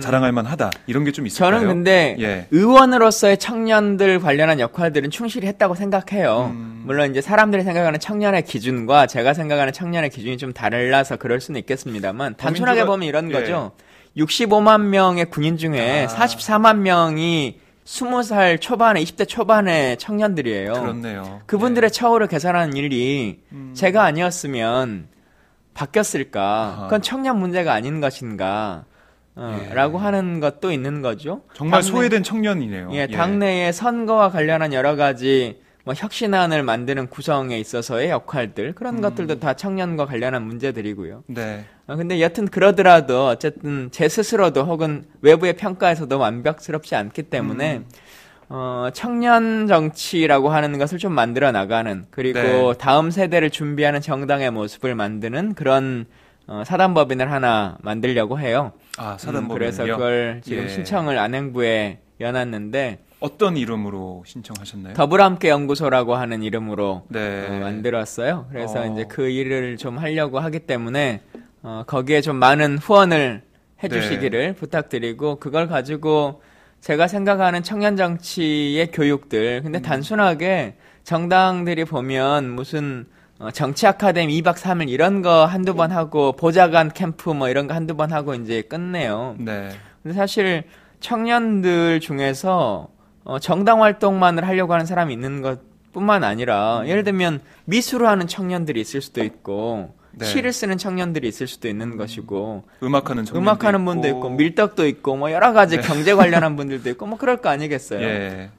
자랑할 만하다. 이런 게 좀 있을까요? 저는 근데 예. 의원으로서의 청년들 관련한 역할들은 충실히 했다고 생각해요. 물론 이제 사람들이 생각하는 청년의 기준과 제가 생각하는 청년의 기준이 좀 달라서 그럴 수는 있겠습니다만 단순하게 보면 이런 거죠. 65만 명의 군인 중에 44만 명이 20살 초반에 20대 초반의 청년들이에요. 그렇네요. 그분들의 처우를 개선하는 일이 제가 아니었으면 바뀌었을까? 그건 청년 문제가 아닌 것인가? 라고 하는 것도 있는 거죠. 정말 소외된 청년이네요. 예, 당내의 선거와 관련한 여러 가지 뭐 혁신안을 만드는 구성에 있어서의 역할들 그런 것들도 다 청년과 관련한 문제들이고요. 네. 근데 여튼 그러더라도 어쨌든 제 스스로도 혹은 외부의 평가에서도 완벽스럽지 않기 때문에 청년 정치라고 하는 것을 좀 만들어 나가는 그리고 네. 다음 세대를 준비하는 정당의 모습을 만드는 그런 사단법인을 하나 만들려고 해요. 아, 사단법인을요? 그래서 그걸 지금 신청을 안행부에 여놨는데 어떤 이름으로 신청하셨나요? 더불어함께 연구소라고 하는 이름으로 네. 만들었어요. 그래서 이제 그 일을 좀 하려고 하기 때문에 거기에 좀 많은 후원을 해주시기를 부탁드리고 그걸 가지고 제가 생각하는 청년 정치의 교육들 근데 단순하게 정당들이 보면 무슨 정치 아카데미 2박 3일 이런 거 한두 번 하고 보좌관 캠프 뭐 이런 거 한두 번 하고 이제 끝내요. 네. 근데 사실 청년들 중에서 정당 활동만을 하려고 하는 사람이 있는 것뿐만 아니라 예를 들면 미술을 하는 청년들이 있을 수도 있고 네. 시를 쓰는 청년들이 있을 수도 있는 것이고 음악하는 분도 있고 밀떡도 있고 뭐 여러 가지 경제 관련한 분들도 있고 뭐 그럴 거 아니겠어요. 예.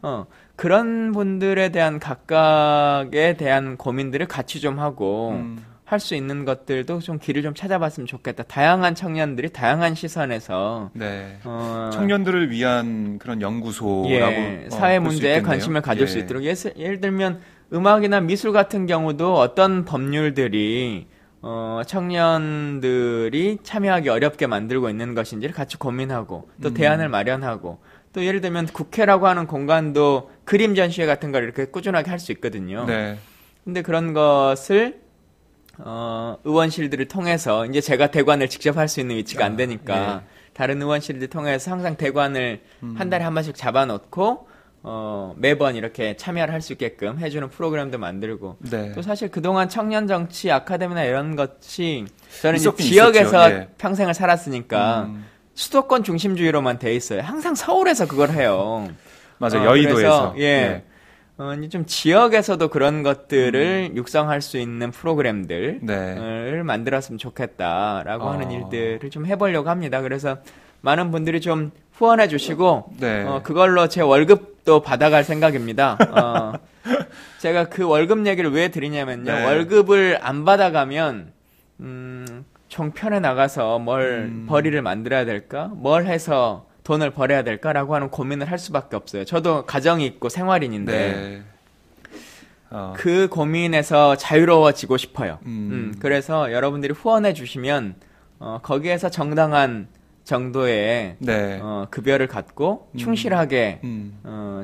그런 분들에 대한 각각에 대한 고민들을 같이 좀 하고 할 수 있는 것들도 좀 길을 좀 찾아봤으면 좋겠다. 다양한 청년들이 다양한 시선에서 네. 청년들을 위한 그런 연구소라고 사회 문제에 관심을 가질 수 있도록 예를 들면 음악이나 미술 같은 경우도 어떤 법률들이 청년들이 참여하기 어렵게 만들고 있는 것인지를 같이 고민하고 또 대안을 마련하고 또 예를 들면 국회라고 하는 공간도 그림 전시회 같은 걸 이렇게 꾸준하게 할 수 있거든요. 네. 근데 그런 것을 의원실들을 통해서 이제 제가 대관을 직접 할 수 있는 위치가 안 되니까 다른 의원실들 통해서 항상 대관을 한 달에 한 번씩 잡아놓고 매번 이렇게 참여를 할 수 있게끔 해주는 프로그램도 만들고 네. 또 사실 그동안 청년 정치 아카데미나 이런 것이 저는 이제 지역에서 평생을 살았으니까 수도권 중심주의로만 돼 있어요. 항상 서울에서 그걸 해요. 맞아 여의도에서. 좀 지역에서도 그런 것들을 육성할 수 있는 프로그램들을 만들었으면 좋겠다라고 하는 일들을 좀 해보려고 합니다. 그래서 많은 분들이 좀 후원해 주시고 그걸로 제 월급도 받아갈 생각입니다. 제가 그 월급 얘기를 왜 드리냐면요. 월급을 안 받아가면 종편에 나가서 뭘 벌이를 만들어야 될까? 뭘 해서 돈을 벌어야 될까라고 하는 고민을 할 수밖에 없어요. 저도 가정이 있고 생활인인데 그 고민에서 자유로워지고 싶어요. 그래서 여러분들이 후원해 주시면 거기에서 정당한 정도의 급여를 갖고 충실하게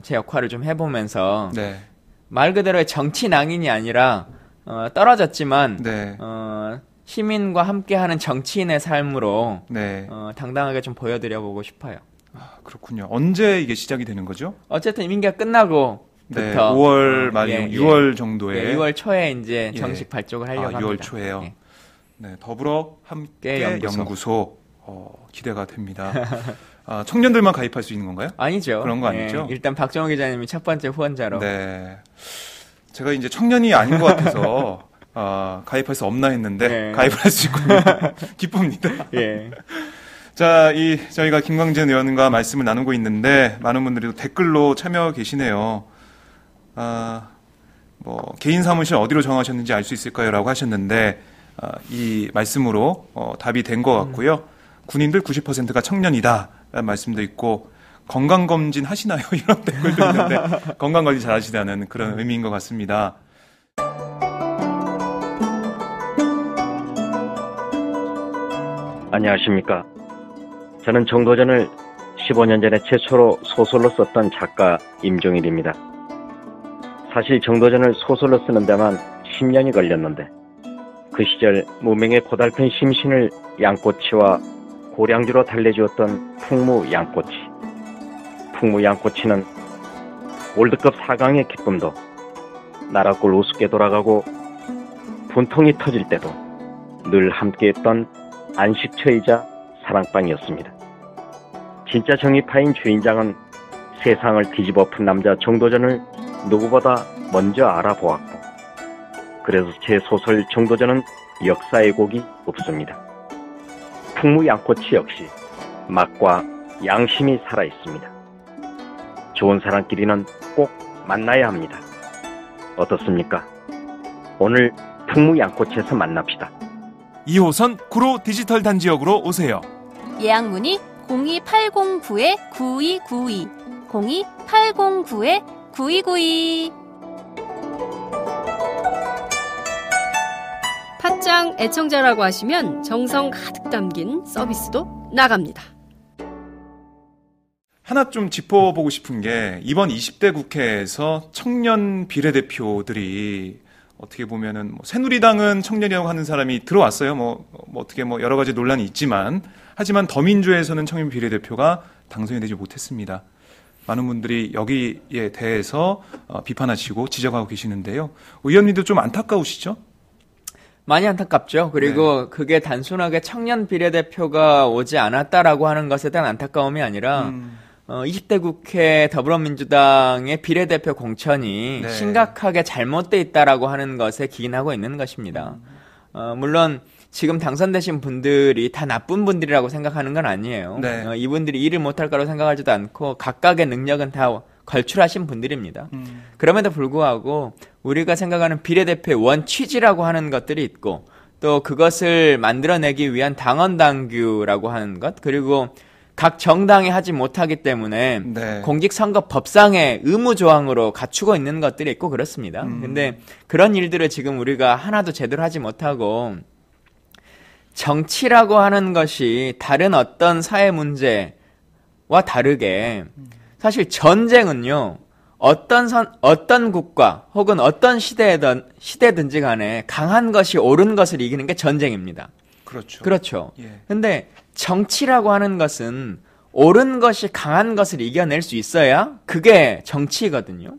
제 역할을 좀 해보면서 말 그대로의 정치 낭인이 아니라 떨어졌지만 시민과 함께하는 정치인의 삶으로 당당하게 좀 보여드려보고 싶어요. 아, 그렇군요. 언제 이게 시작이 되는 거죠? 어쨌든 임기가 끝나고 5월 말 6월 정도에 6월 초에 이제 정식 발족을 하려고 합니다. 6월 초에요. 네, 더불어 함께 연구소 기대가 됩니다. 청년들만 가입할 수 있는 건가요? 아니죠. 그런 거 아니죠? 일단 박정호 기자님이 첫 번째 후원자로. 네. 제가 이제 청년이 아닌 것 같아서 가입할 수 없나 했는데 가입을 할 수 있군요. 기쁩니다. 자, 저희가 김광진 의원과 말씀을 나누고 있는데 많은 분들이 또 댓글로 참여 계시네요. 개인 사무실 어디로 정하셨는지 알 수 있을까요?라고 하셨는데 이 말씀으로 답이 된 것 같고요. 군인들 90%가 청년이다라는 말씀도 있고 건강검진 하시나요? 이런 댓글도 있는데 건강관리 잘 하시다는 그런 의미인 것 같습니다. 안녕하십니까. 저는 정도전을 15년 전에 최초로 소설로 썼던 작가 임종일입니다. 사실 정도전을 소설로 쓰는 데만 10년이 걸렸는데 그 시절 무명의 고달픈 심신을 양꼬치와 고량주로 달래주었던 풍무 양꼬치. 풍무 양꼬치는 월드컵 4강의 기쁨도 나라골 우습게 돌아가고 분통이 터질 때도 늘 함께했던 안식처이자 사랑방이었습니다. 진짜 정의파인 주인장은 세상을 뒤집어 푼 남자 정도전을 누구보다 먼저 알아보았고 그래서 제 소설 정도전은 역사의 곡이 없습니다. 풍무 양꼬치 역시 맛과 양심이 살아 있습니다. 좋은 사람끼리는 꼭 만나야 합니다. 어떻습니까? 오늘 풍무양꼬치에서 만납시다. 2호선 구로 디지털 단지역으로 오세요. 예약 문의 02809-9292 02809-9292. 팟짱 애청자라고 하시면 정성 가득 담긴 서비스도 나갑니다. 하나 좀 짚어보고 싶은 게 이번 20대 국회에서 청년 비례대표들이 어떻게 보면은 새누리당은 청년이라고 하는 사람이 들어왔어요. 어떻게 여러 가지 논란이 있지만 하지만 더민주에서는 청년 비례대표가 당선이 되지 못했습니다. 많은 분들이 여기에 대해서 비판하시고 지적하고 계시는데요. 의원님도 좀 안타까우시죠? 많이 안타깝죠. 그리고 그게 단순하게 청년 비례대표가 오지 않았다라고 하는 것에 대한 안타까움이 아니라 20대 국회 더불어민주당의 비례대표 공천이 심각하게 잘못돼 있다라고 하는 것에 기인하고 있는 것입니다. 물론 지금 당선되신 분들이 다 나쁜 분들이라고 생각하는 건 아니에요. 이분들이 일을 못할 거라고 생각하지도 않고 각각의 능력은 다 걸출하신 분들입니다. 그럼에도 불구하고 우리가 생각하는 비례대표의 원 취지라고 하는 것들이 있고 또 그것을 만들어내기 위한 당원 당규라고 하는 것 그리고 각 정당이 하지 못하기 때문에 공직선거법상의 의무조항으로 갖추고 있는 것들이 있고 그렇습니다. 근데 그런 일들을 지금 우리가 하나도 제대로 하지 못하고 정치라고 하는 것이 다른 어떤 사회 문제와 다르게 사실 전쟁은요, 어떤 국가 혹은 어떤 시대든지 간에 강한 것이 옳은 것을 이기는 게 전쟁입니다. 그렇죠. 근데 정치라고 하는 것은 옳은 것이 강한 것을 이겨낼 수 있어야 그게 정치거든요.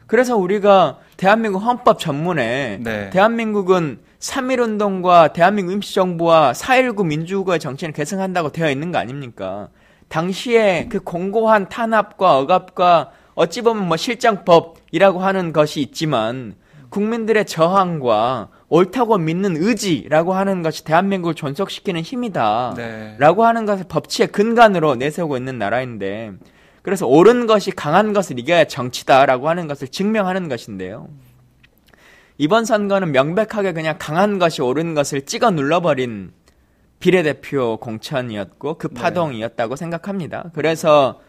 그래서 우리가 대한민국 헌법 전문에 대한민국은 3.1운동과 대한민국 임시정부와 4.19 민주국가의 정치를 계승한다고 되어 있는 거 아닙니까? 당시에 그 공고한 탄압과 억압과 어찌 보면 실정법이라고 하는 것이 있지만 국민들의 저항과 옳다고 믿는 의지라고 하는 것이 대한민국을 존속시키는 힘이다 라고 하는 것을 법치의 근간으로 내세우고 있는 나라인데 그래서 옳은 것이 강한 것을 이겨야 정치다라고 하는 것을 증명하는 것인데요. 이번 선거는 명백하게 그냥 강한 것이 옳은 것을 찍어 눌러버린 비례대표 공천이었고 그 파동이었다고 생각합니다. 그래서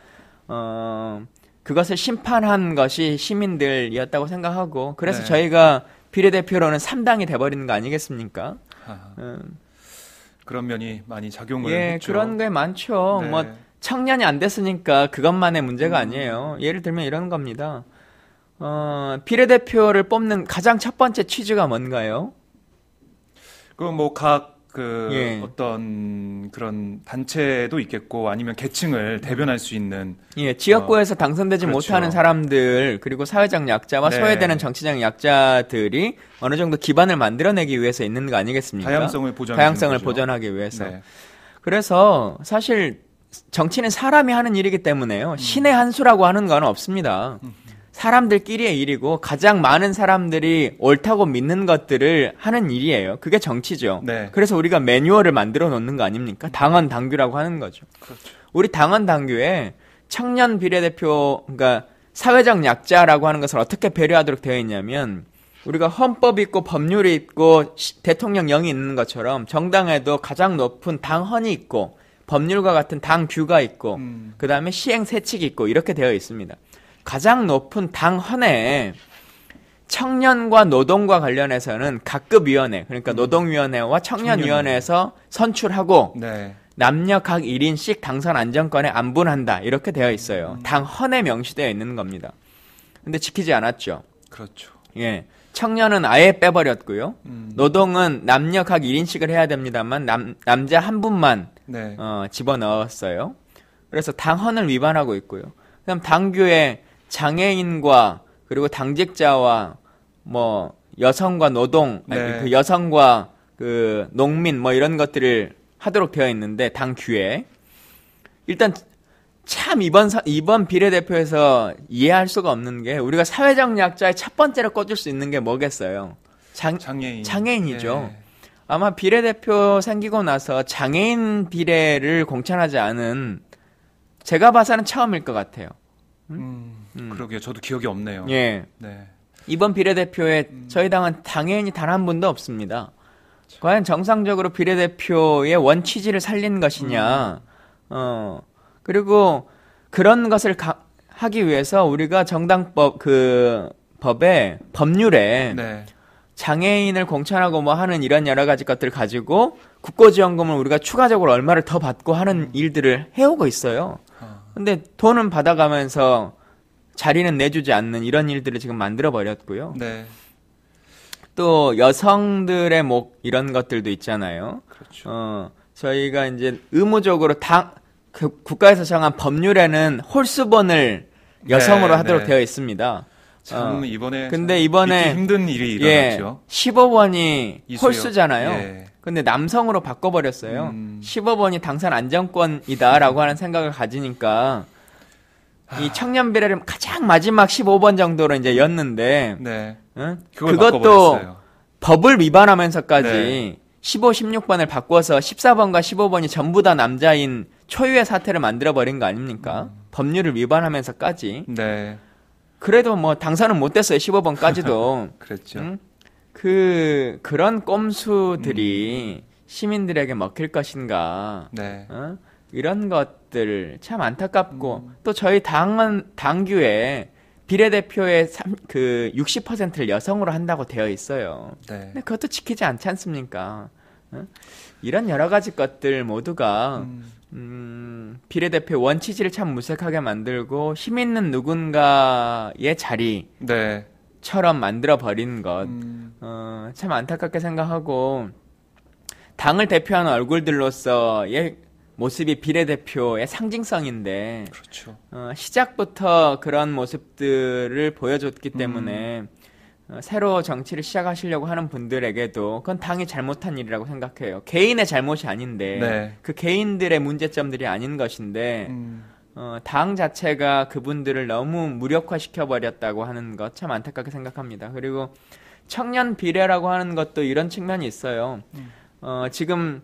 그것을 심판한 것이 시민들이었다고 생각하고 그래서 저희가 비례대표로는 3당이 돼버리는 거 아니겠습니까? 그런 면이 많이 작용을 했죠. 그런 게 많죠. 청년이 안 됐으니까 그것만의 문제가 아니에요. 예를 들면 이런 겁니다. 비례대표를 뽑는 가장 첫 번째 취지가 뭔가요? 각 어떤 그런 단체도 있겠고 아니면 계층을 대변할 수 있는 지역구에서 당선되지 못하는 사람들 그리고 사회적 약자와 소외되는 정치적 약자들이 어느 정도 기반을 만들어내기 위해서 있는 거 아니겠습니까? 다양성을 보존하기 위해서. 그래서 사실 정치는 사람이 하는 일이기 때문에요. 신의 한 수라고 하는 건 없습니다. 사람들끼리의 일이고 가장 많은 사람들이 옳다고 믿는 것들을 하는 일이에요. 그게 정치죠. 그래서 우리가 매뉴얼을 만들어 놓는 거 아닙니까? 당원 당규라고 하는 거죠. 우리 당원 당규에 청년 비례대표, 그러니까 사회적 약자라고 하는 것을 어떻게 배려하도록 되어 있냐면 우리가 헌법이 있고 법률이 있고 대통령령이 있는 것처럼 정당에도 가장 높은 당헌이 있고 법률과 같은 당규가 있고 그 다음에 시행세칙이 있고 이렇게 되어 있습니다. 가장 높은 당헌에 청년과 노동과 관련해서는 각급위원회, 그러니까 노동위원회와 청년위원회에서 선출하고 남녀 각 1인씩 당선 안정권에 안분한다 이렇게 되어 있어요. 당헌에 명시되어 있는 겁니다. 근데 지키지 않았죠. 청년은 아예 빼버렸고요. 노동은 남녀 각 1인씩을 해야 됩니다만 남자 한 분만 집어넣었어요. 그래서 당헌을 위반하고 있고요. 그다음 당규에 장애인과 그리고 당직자와 여성과 노동, 그 여성과 그 농민 이런 것들을 하도록 되어 있는데 당규에 일단 참 이번 비례대표에서 이해할 수가 없는 게 우리가 사회적 약자의 첫 번째로 꽂을 수 있는 게 뭐겠어요? 장애인이죠. 아마 비례대표 생기고 나서 장애인 비례를 공천하지 않은 제가 봐서는 처음일 것 같아요. 그러게요. 저도 기억이 없네요. 예. 네. 이번 비례대표에 저희 당은 장애인이 단 한 분도 없습니다. 과연 정상적으로 비례대표의 원 취지를 살린 것이냐. 그리고 그런 것을 하기 위해서 우리가 정당법 법에 법률에 네. 장애인을 공천하고 뭐 하는 이런 여러 가지 것들을 가지고 국고지원금을 우리가 추가적으로 얼마를 더 받고 하는 일들을 해오고 있어요. 근데 돈은 받아가면서 자리는 내주지 않는 이런 일들을 지금 만들어 버렸고요. 네. 또 여성들의 목 이런 것들도 있잖아요. 그렇죠. 저희가 이제 의무적으로 국가에서 정한 법률에는 홀수번을 여성으로 네, 하도록 네. 되어 있습니다. 참 이번에 근데 이번에 믿기 힘든 일이 예, 일어났죠. 15번이 이수요. 홀수잖아요. 예. 근데 남성으로 바꿔버렸어요. 15번이 당선 안정권이다라고 하는 생각을 가지니까 이 청년 비례를 가장 마지막 15번 정도로 이제 였는데 네. 응? 그걸 그것도 바꿔버렸어요. 법을 위반하면서까지 네. 15, 16번을 바꿔서 14번과 15번이 전부 다 남자인 초유의 사태를 만들어버린 거 아닙니까? 법률을 위반하면서까지. 네. 그래도 뭐 당선은 못 됐어요. 15번까지도. 그랬죠. 응? 그런 꼼수들이 시민들에게 먹힐 것인가. 네. 이런 것들 참 안타깝고 또 저희 당규에 비례대표의 60%를 여성으로 한다고 되어 있어요. 네. 근데 그것도 지키지 않지 않습니까? 이런 여러 가지 것들 모두가 비례대표 원취지를 참 무색하게 만들고 힘 있는 누군가의 자리처럼 네. 만들어 버린 것, 참 안타깝게 생각하고 당을 대표하는 얼굴들로서의 모습이 비례대표의 상징성인데 그렇죠. 시작부터 그런 모습들을 보여줬기 때문에 새로 정치를 시작하시려고 하는 분들에게도 그건 당이 잘못한 일이라고 생각해요. 개인의 잘못이 아닌데 네. 그 개인들의 문제점들이 아닌 것인데 당 자체가 그분들을 너무 무력화시켜버렸다고 하는 것 참 안타깝게 생각합니다. 그리고 청년 비례라고 하는 것도 이런 측면이 있어요. 지금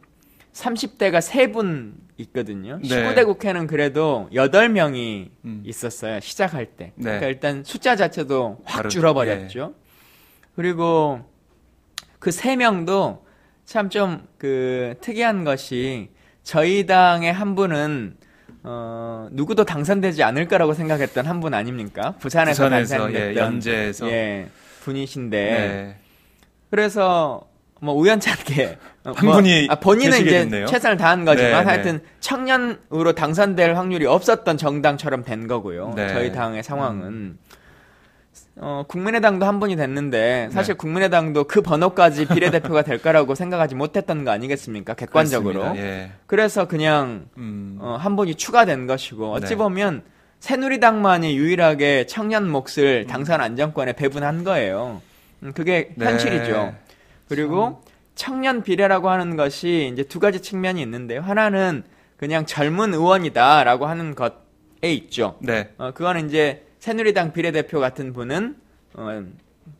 30대가 3분 있거든요. 네. 19대 국회는 그래도 8명이 있었어요. 시작할 때. 네. 그러니까 일단 숫자 자체도 확 다르죠. 줄어버렸죠. 그리고 그 3명도 참 좀 특이한 것이 저희 당의 한 분은 누구도 당선되지 않을 거라고 생각했던 한 분 아닙니까? 부산에서 당선됐던 연재에서 분이신데 네. 그래서 뭐 우연찮게 한 분이 본인은 되시게 이제 됐네요. 최선을 다한 거지만 네, 하여튼 청년으로 당선될 확률이 없었던 정당처럼 된 거고요. 네. 저희 당의 상황은 국민의당도 한 분이 됐는데 사실 국민의당도 그 번호까지 비례대표가 될 거라고 생각하지 못했던 거 아니겠습니까? 객관적으로. 예. 그래서 그냥 한 분이 추가된 것이고 어찌 보면 새누리당만이 유일하게 청년 몫을 당선 안정권에 배분한 거예요. 그게 현실이죠. 그리고 청년 비례라고 하는 것이 이제 두 가지 측면이 있는데요. 하나는 그냥 젊은 의원이다라고 하는 것에 있죠. 네. 그거는 이제 새누리당 비례대표 같은 분은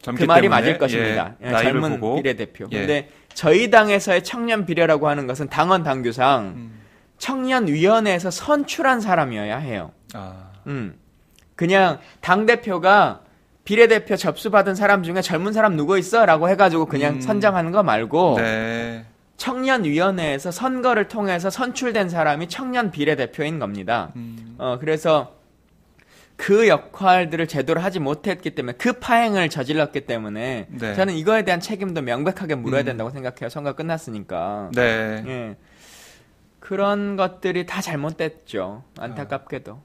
젊기 그 말이 때문에, 맞을 것입니다. 나이를 젊은 보고. 비례대표. 근데 저희 당에서의 청년 비례라고 하는 것은 당원 당규상 청년위원회에서 선출한 사람이어야 해요. 그냥 당대표가 비례대표 접수받은 사람 중에 젊은 사람 누구 있어? 라고 해가지고 그냥 선정하는 거 말고 네. 청년위원회에서 선거를 통해서 선출된 사람이 청년 비례대표인 겁니다. 그래서 그 역할들을 제대로 하지 못했기 때문에 그 파행을 저질렀기 때문에 저는 이거에 대한 책임도 명백하게 물어야 된다고 생각해요. 선거 끝났으니까. 네. 예. 그런 것들이 다 잘못됐죠. 안타깝게도.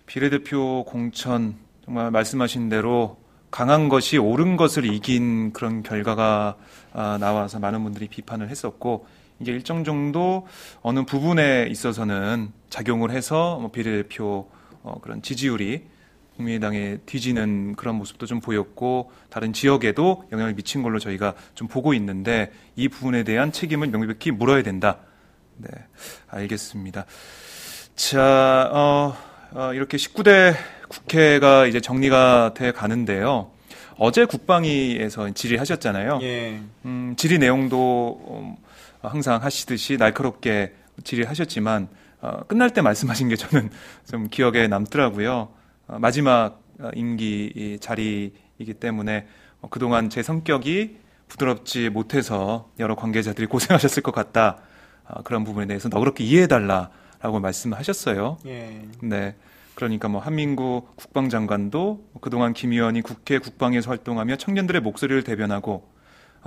비례대표 공천 정말 말씀하신 대로 강한 것이 옳은 것을 이긴 그런 결과가 나와서 많은 분들이 비판을 했었고 이게 일정 정도 어느 부분에 있어서는 작용을 해서 뭐 비례대표 그런 지지율이 국민의당에 뒤지는 그런 모습도 좀 보였고 다른 지역에도 영향을 미친 걸로 저희가 좀 보고 있는데 이 부분에 대한 책임을 명백히 물어야 된다. 네, 알겠습니다. 자, 이렇게 19대 국회가 이제 정리가 돼 가는데요. 어제 국방위에서 질의하셨잖아요. 예. 질의 내용도 항상 하시듯이 날카롭게 질의하셨지만 끝날 때 말씀하신 게 저는 좀 기억에 남더라고요. 마지막 임기 자리이기 때문에 그동안 제 성격이 부드럽지 못해서 여러 관계자들이 고생하셨을 것 같다. 그런 부분에 대해서 너그럽게 이해해달라라고 말씀하셨어요. 예. 네. 그러니까 뭐 한민구 국방장관도 그동안 김 의원이 국회 국방에서 활동하며 청년들의 목소리를 대변하고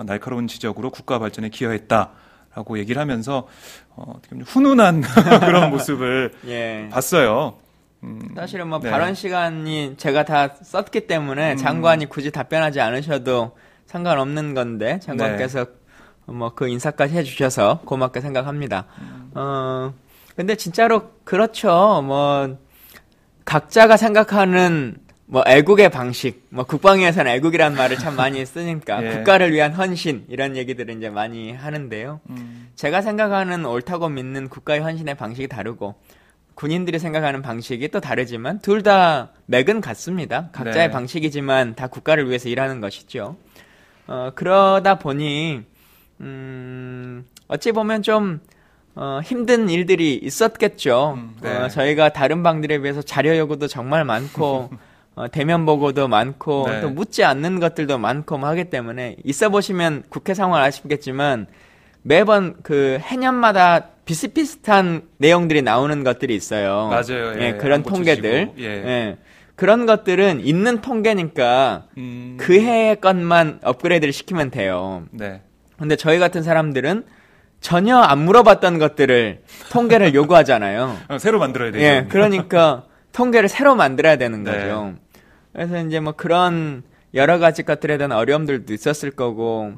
날카로운 지적으로 국가 발전에 기여했다라고 얘기를 하면서 어떻게 보면 훈훈한 그런 모습을 예. 봤어요. 사실은 뭐 네. 발언 시간이 제가 다 썼기 때문에 장관이 굳이 답변하지 않으셔도 상관없는 건데 장관께서 뭐 그 인사까지 해주셔서 고맙게 생각합니다. 근데 진짜로 그렇죠. 뭐 각자가 생각하는 뭐 애국의 방식, 뭐 국방위에서는 애국이라는 말을 참 많이 쓰니까 예. 국가를 위한 헌신 이런 얘기들을 이제 많이 하는데요. 제가 생각하는 옳다고 믿는 국가의 헌신의 방식이 다르고 군인들이 생각하는 방식이 또 다르지만 둘 다 맥은 같습니다. 각자의 네. 방식이지만 다 국가를 위해서 일하는 것이죠. 그러다 보니 어찌 보면 좀 힘든 일들이 있었겠죠. 네. 저희가 다른 방들에 비해서 자료 요구도 정말 많고 대면 보고도 많고 네. 또 묻지 않는 것들도 많고 뭐 하기 때문에 있어 보시면 국회 상황을 아시겠지만 매번 그 해년마다 비슷비슷한 내용들이 나오는 것들이 있어요. 맞아요. 예. 그런 안보 통계들. 주시고, 예. 예. 그런 것들은 있는 통계니까 그 해의 것만 업그레이드를 시키면 돼요. 네. 근데 저희 같은 사람들은 전혀 안 물어봤던 것들을 통계를 요구하잖아요. 새로 만들어야 되죠. 예, 그러니까 통계를 새로 만들어야 되는 네. 거죠. 그래서 이제 뭐 그런 여러 가지 것들에 대한 어려움들도 있었을 거고,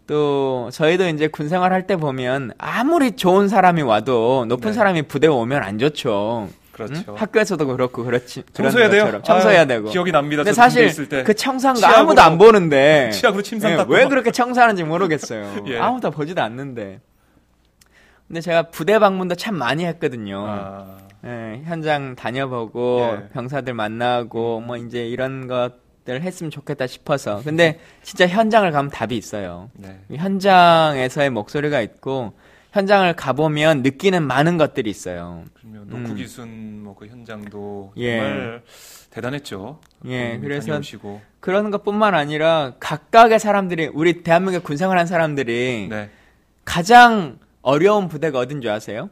또 저희도 이제 군 생활할 때 보면 아무리 좋은 사람이 와도 높은 네. 사람이 부대에 오면 안 좋죠. 그렇죠. 학교에서도 그렇고 그렇지. 청소해야 돼요? 것처럼. 청소해야 아유, 되고. 기억이 납니다. 근데 저 군대 사실 있을 때 그 청소한 거 치약으로, 아무도 안 보는데 치약으로 침상 예, 닦고 왜 막. 그렇게 청소하는지 모르겠어요. 예. 아무도 보지도 않는데. 근데 제가 부대 방문도 참 많이 했거든요. 예, 현장 다녀보고 예. 병사들 만나고 뭐 이제 이런 것들 했으면 좋겠다 싶어서. 근데 진짜 현장을 가면 답이 있어요. 네. 현장에서의 목소리가 있고 현장을 가보면 느끼는 많은 것들이 있어요. 그러면 노쿠기순 뭐 그 현장도 예. 정말 대단했죠. 예, 그래서 다녀오시고. 그런 것뿐만 아니라 각각의 사람들이 우리 대한민국에 군 생활한 사람들이 네. 가장 어려운 부대가 어딘 줄 아세요?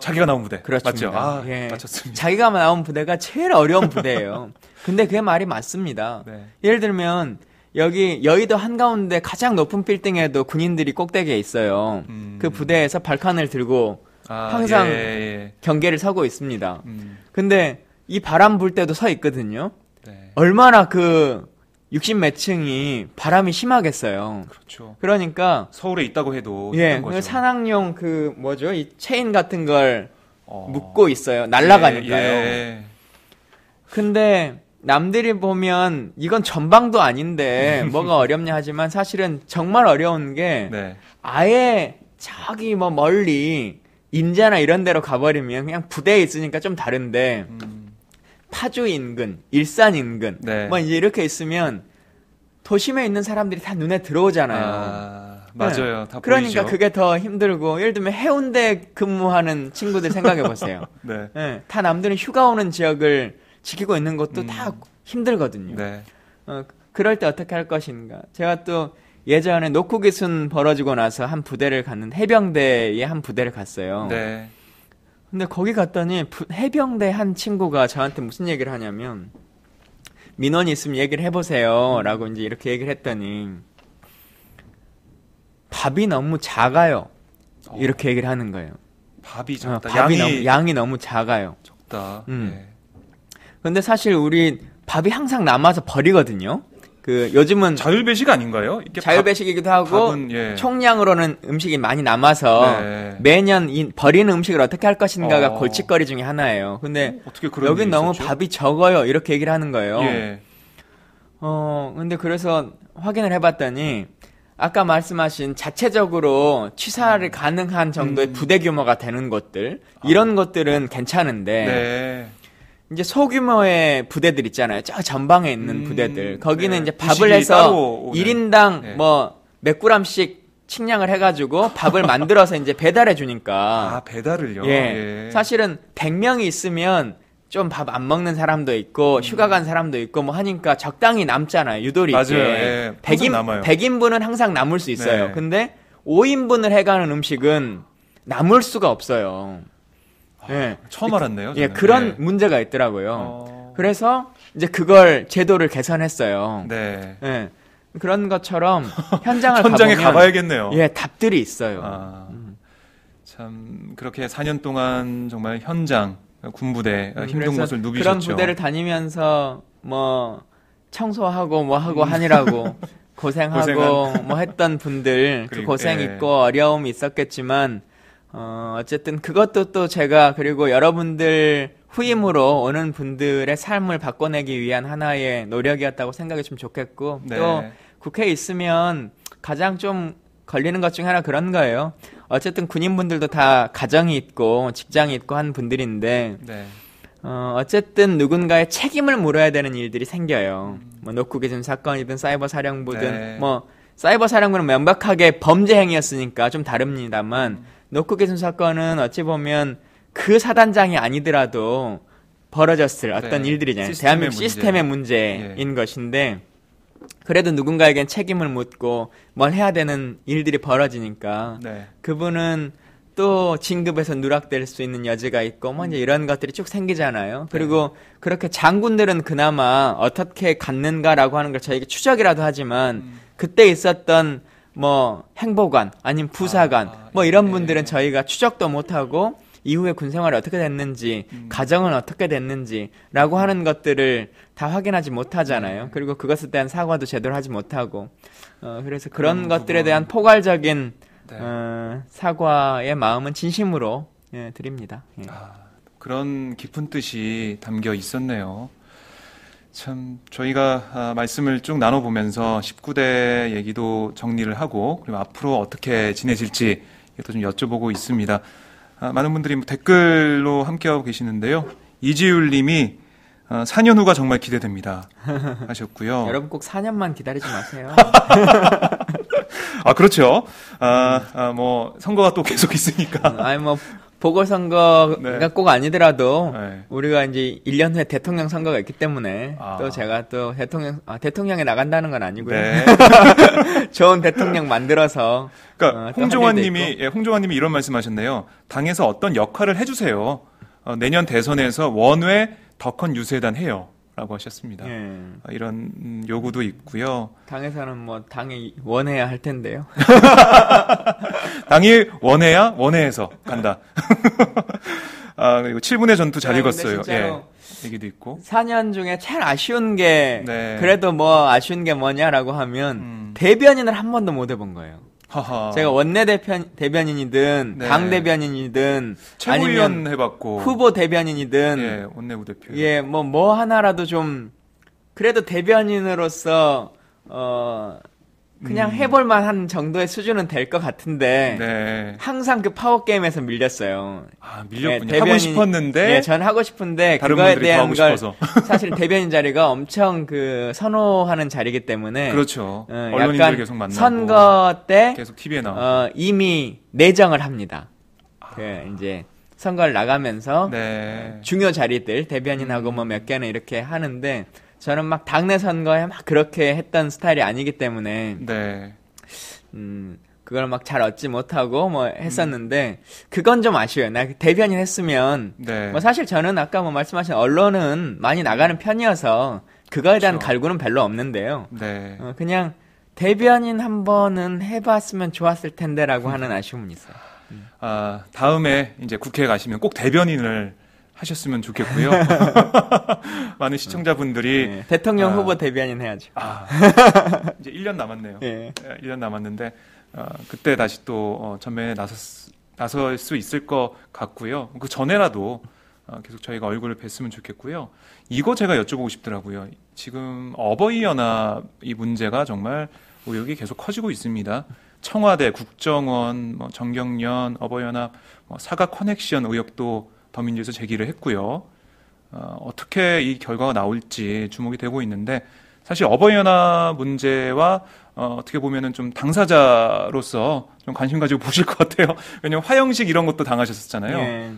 자기가 나온 부대. 그렇습니다. 맞죠? 예. 맞췄습니다. 자기가 나온 부대가 제일 어려운 부대예요. 근데 그게 말이 맞습니다. 네. 예를 들면 여기 여의도 한가운데 가장 높은 빌딩에도 군인들이 꼭대기에 있어요. 그 부대에서 발칸을 들고 항상 예. 경계를 서고 있습니다. 근데 이 바람 불 때도 서 있거든요. 네. 얼마나 그 60 몇 층이 바람이 심하겠어요. 그렇죠. 그러니까 서울에 있다고 해도 예, 힘든 거죠. 그 산악용 그 뭐죠? 이 체인 같은 걸 어. 묶고 있어요. 날아가니까요. 예. 근데 남들이 보면 이건 전방도 아닌데 뭐가 어렵냐 하지만 사실은 정말 어려운 게 네. 아예 저기 뭐 멀리 인제나 이런 데로 가버리면 그냥 부대에 있으니까 좀 다른데 파주 인근, 일산 인근 네. 뭐 이제 이렇게 있으면 도심에 있는 사람들이 다 눈에 들어오잖아요. 맞아요. 다 그러니까 보이죠. 그게 더 힘들고 예를 들면 해운대 근무하는 친구들 생각해 보세요. 네. 예, 다 남들은 휴가 오는 지역을 지키고 있는 것도 다 힘들거든요. 네. 그럴 때 어떻게 할 것인가. 제가 또 예전에 노쿠기순 벌어지고 나서 한 부대를 갔는데 해병대의 한 부대를 갔어요. 네. 근데 거기 갔더니 해병대 한 친구가 저한테 무슨 얘기를 하냐면 민원이 있으면 얘기를 해보세요 라고 이제 이렇게 얘기를 했더니 밥이 너무 작아요 이렇게 얘기를 하는 거예요. 밥이 적다. 양이 너무 작아요. 적다. 네. 근데 사실 우리 밥이 항상 남아서 버리거든요. 그 요즘은 자율배식 아닌가요? 이게 자율배식이기도 하고 밥은, 예. 총량으로는 음식이 많이 남아서 네. 매년 버리는 음식을 어떻게 할 것인가가 어. 골칫거리 중에 하나예요. 근데 어떻게 그런 여긴 일이 너무 있었죠? 밥이 적어요. 이렇게 얘기를 하는 거예요. 예. 근데 그래서 확인을 해봤더니 아까 말씀하신 자체적으로 취사를 가능한 정도의 부대 규모가 되는 것들 이런 것들은 괜찮은데 네. 이제 소규모의 부대들 있잖아요. 저 전방에 있는 부대들. 거기는 네. 이제 밥을 부식이 해서 따로 오는. 1인당 네. 뭐 몇 그램씩 식량을 해가지고 밥을 만들어서 이제 배달해 주니까. 아, 배달을요? 예. 사실은 100명이 있으면 좀 밥 안 먹는 사람도 있고 휴가 간 사람도 있고 뭐 하니까 적당히 남잖아요. 유도리 있게. 맞아요. 예. 항상 남아요. 100인분은 항상 남을 수 있어요. 네. 근데 5인분을 해가는 음식은 남을 수가 없어요. 예. 처음 알았네요. 예, 저는. 그런 예. 문제가 있더라고요. 그래서 이제 그걸 제도를 개선했어요. 네. 예. 그런 것처럼 현장을 현장에 가보면 가봐야겠네요. 예, 답들이 있어요. 아, 참 그렇게 4년 동안 정말 현장 군부대 힘든 그래서 곳을 누비셨죠. 그런 부대를 다니면서 뭐 청소하고 뭐 하고 하느라고 고생하고 뭐 했던 분들 그 고생 예. 있고 어려움이 있었겠지만 어쨌든 그것도 또 제가 그리고 여러분들 후임으로 오는 분들의 삶을 바꿔내기 위한 하나의 노력이었다고 생각이 좀 좋겠고 네. 또 국회에 있으면 가장 좀 걸리는 것 중에 하나 그런 거예요. 어쨌든 군인분들도 다 가정이 있고 직장이 있고 한 분들인데 네. 어쨌든 누군가의 책임을 물어야 되는 일들이 생겨요. 뭐 녹구기준 사건이든 사이버 사령부든 네. 뭐 사이버 사령부는 명백하게 범죄 행위였으니까 좀 다릅니다만 녹구기준 사건은 어찌 보면 그 사단장이 아니더라도 벌어졌을 어떤 네. 일들이잖아요. 시스템의 대한민국 문제. 시스템의 문제인 예. 것인데 그래도 누군가에겐 책임을 묻고 뭘 해야 되는 일들이 벌어지니까 네. 그분은 또 진급에서 누락될 수 있는 여지가 있고 뭐 이제 이런 것들이 쭉 생기잖아요. 그리고 그렇게 장군들은 그나마 어떻게 갔는가라고 하는 걸 저에게 추적이라도 하지만 그때 있었던 뭐 행보관 아니면 부사관 뭐 이런 분들은 저희가 추적도 못하고 이후에 군 생활이 어떻게 됐는지 가정은 어떻게 됐는지라고 하는 것들을 다 확인하지 못하잖아요. 그리고 그것에 대한 사과도 제대로 하지 못하고 그래서 그런 것들에 대한 포괄적인 네. 사과의 마음은 진심으로 드립니다. 예. 그런 깊은 뜻이 담겨 있었네요. 참 저희가 말씀을 쭉 나눠보면서 19대 얘기도 정리를 하고 그리고 앞으로 어떻게 지내실지 이것도 좀 여쭤보고 있습니다. 많은 분들이 댓글로 함께하고 계시는데요. 이지율 님이 4년 후가 정말 기대됩니다 하셨고요. 여러분 꼭 4년만 기다리지 마세요. 그렇죠. 뭐 선거가 또 계속 있으니까. 아니 뭐 보궐선거가 네. 꼭 아니더라도 네. 우리가 이제 1년 후에 대통령 선거가 있기 때문에 또 제가 또 대통령에 나간다는 건 아니고요. 네. 좋은 대통령 만들어서 그러니까 또 홍종환님이 이런 말씀하셨네요. 당에서 어떤 역할을 해주세요. 내년 대선에서 원외 덕헌 유세단 해요라고 하셨습니다. 예. 이런 요구도 있고요. 당에서는 뭐 당이 원해야 할 텐데요. 당이 원해야 원해에서 간다. 그리고 7분의 전투 잘 읽었어요. 예. 얘기도 있고. 4년 중에 제일 아쉬운 게 네. 그래도 뭐 아쉬운 게 뭐냐라고 하면 대변인을 한 번도 못 해본 거예요. 하하. 제가 원내 대변인이든 네. 당 대변인이든 최고위원 아니면 해봤고 후보 대변인이든 예, 원내부 대표. 예, 뭐 하나라도 좀 그래도 대변인으로서 그냥 해볼 만한 정도의 수준은 될 것 같은데 네. 항상 그 파워 게임에서 밀렸어요. 밀렸군요. 예, 하고 싶었는데. 예, 전 하고 싶은데 다른 그거에 분들이 더 대한 하고 걸 싶어서. 사실 대변인 자리가 엄청 그 선호하는 자리이기 때문에 그렇죠. 언론인들 약간 계속 만나고 선거 때 계속 TV에 나오고. 이미 내정을 합니다. 이제 선거를 나가면서 네. 중요 자리들 대변인하고 뭐 몇 개는 이렇게 하는데 저는 막 당내 선거에 막 그렇게 했던 스타일이 아니기 때문에 네. 그걸 막 잘 얻지 못하고 뭐 했었는데 그건 좀 아쉬워요. 나 대변인 했으면 네. 뭐 사실 저는 아까 뭐 말씀하신 언론은 많이 나가는 편이어서 그거에 대한 그렇죠. 갈구는 별로 없는데요. 네. 그냥 대변인 한 번은 해봤으면 좋았을 텐데라고 하는 아쉬움은 있어요. 다음에 이제 국회에 가시면 꼭 대변인을 하셨으면 좋겠고요. 많은 시청자분들이 네, 대통령 후보 대변인 해야죠. 이제 1년 남았네요. 예. 1년 남았는데 그때 다시 또 전면에 나설 수 있을 것 같고요. 그 전에라도 계속 저희가 얼굴을 뵀으면 좋겠고요. 이거 제가 여쭤보고 싶더라고요. 지금 어버이 연합 이 문제가 정말 의혹이 계속 커지고 있습니다. 청와대, 국정원, 정경련, 어버이 연합, 사과 커넥션 의혹도 더민주에서 제기를 했고요. 어떻게 이 결과가 나올지 주목이 되고 있는데 사실 어버이연합 문제와 어떻게 보면은 좀 당사자로서 좀 관심 가지고 보실 것 같아요. 왜냐면 화형식 이런 것도 당하셨었잖아요. 예.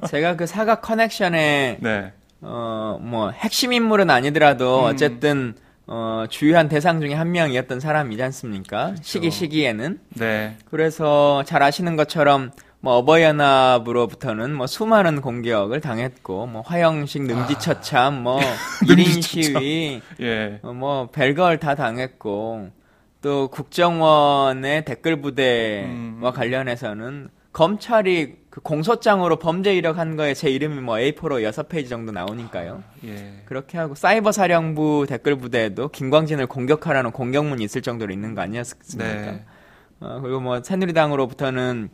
제가 그 사각 커넥션의 네. 뭐 핵심 인물은 아니더라도 어쨌든 주요한 대상 중에 한 명이었던 사람이지 않습니까? 그렇죠. 시기에는. 네. 그래서 잘 아시는 것처럼 뭐 어버이연합으로부터는 뭐 수많은 공격을 당했고 뭐 화형식 능지처참 뭐 1인 시위 예. 뭐 별걸 다 당했고 또 국정원의 댓글 부대와 관련해서는 검찰이 그 공소장으로 범죄 이력한 거에 제 이름이 뭐 A4로 6페이지 정도 나오니까요. 예. 그렇게 하고 사이버 사령부 댓글 부대에도 김광진을 공격하라는 공격문이 있을 정도로 있는 거 아니었습니까? 네. 그리고 뭐 새누리당으로부터는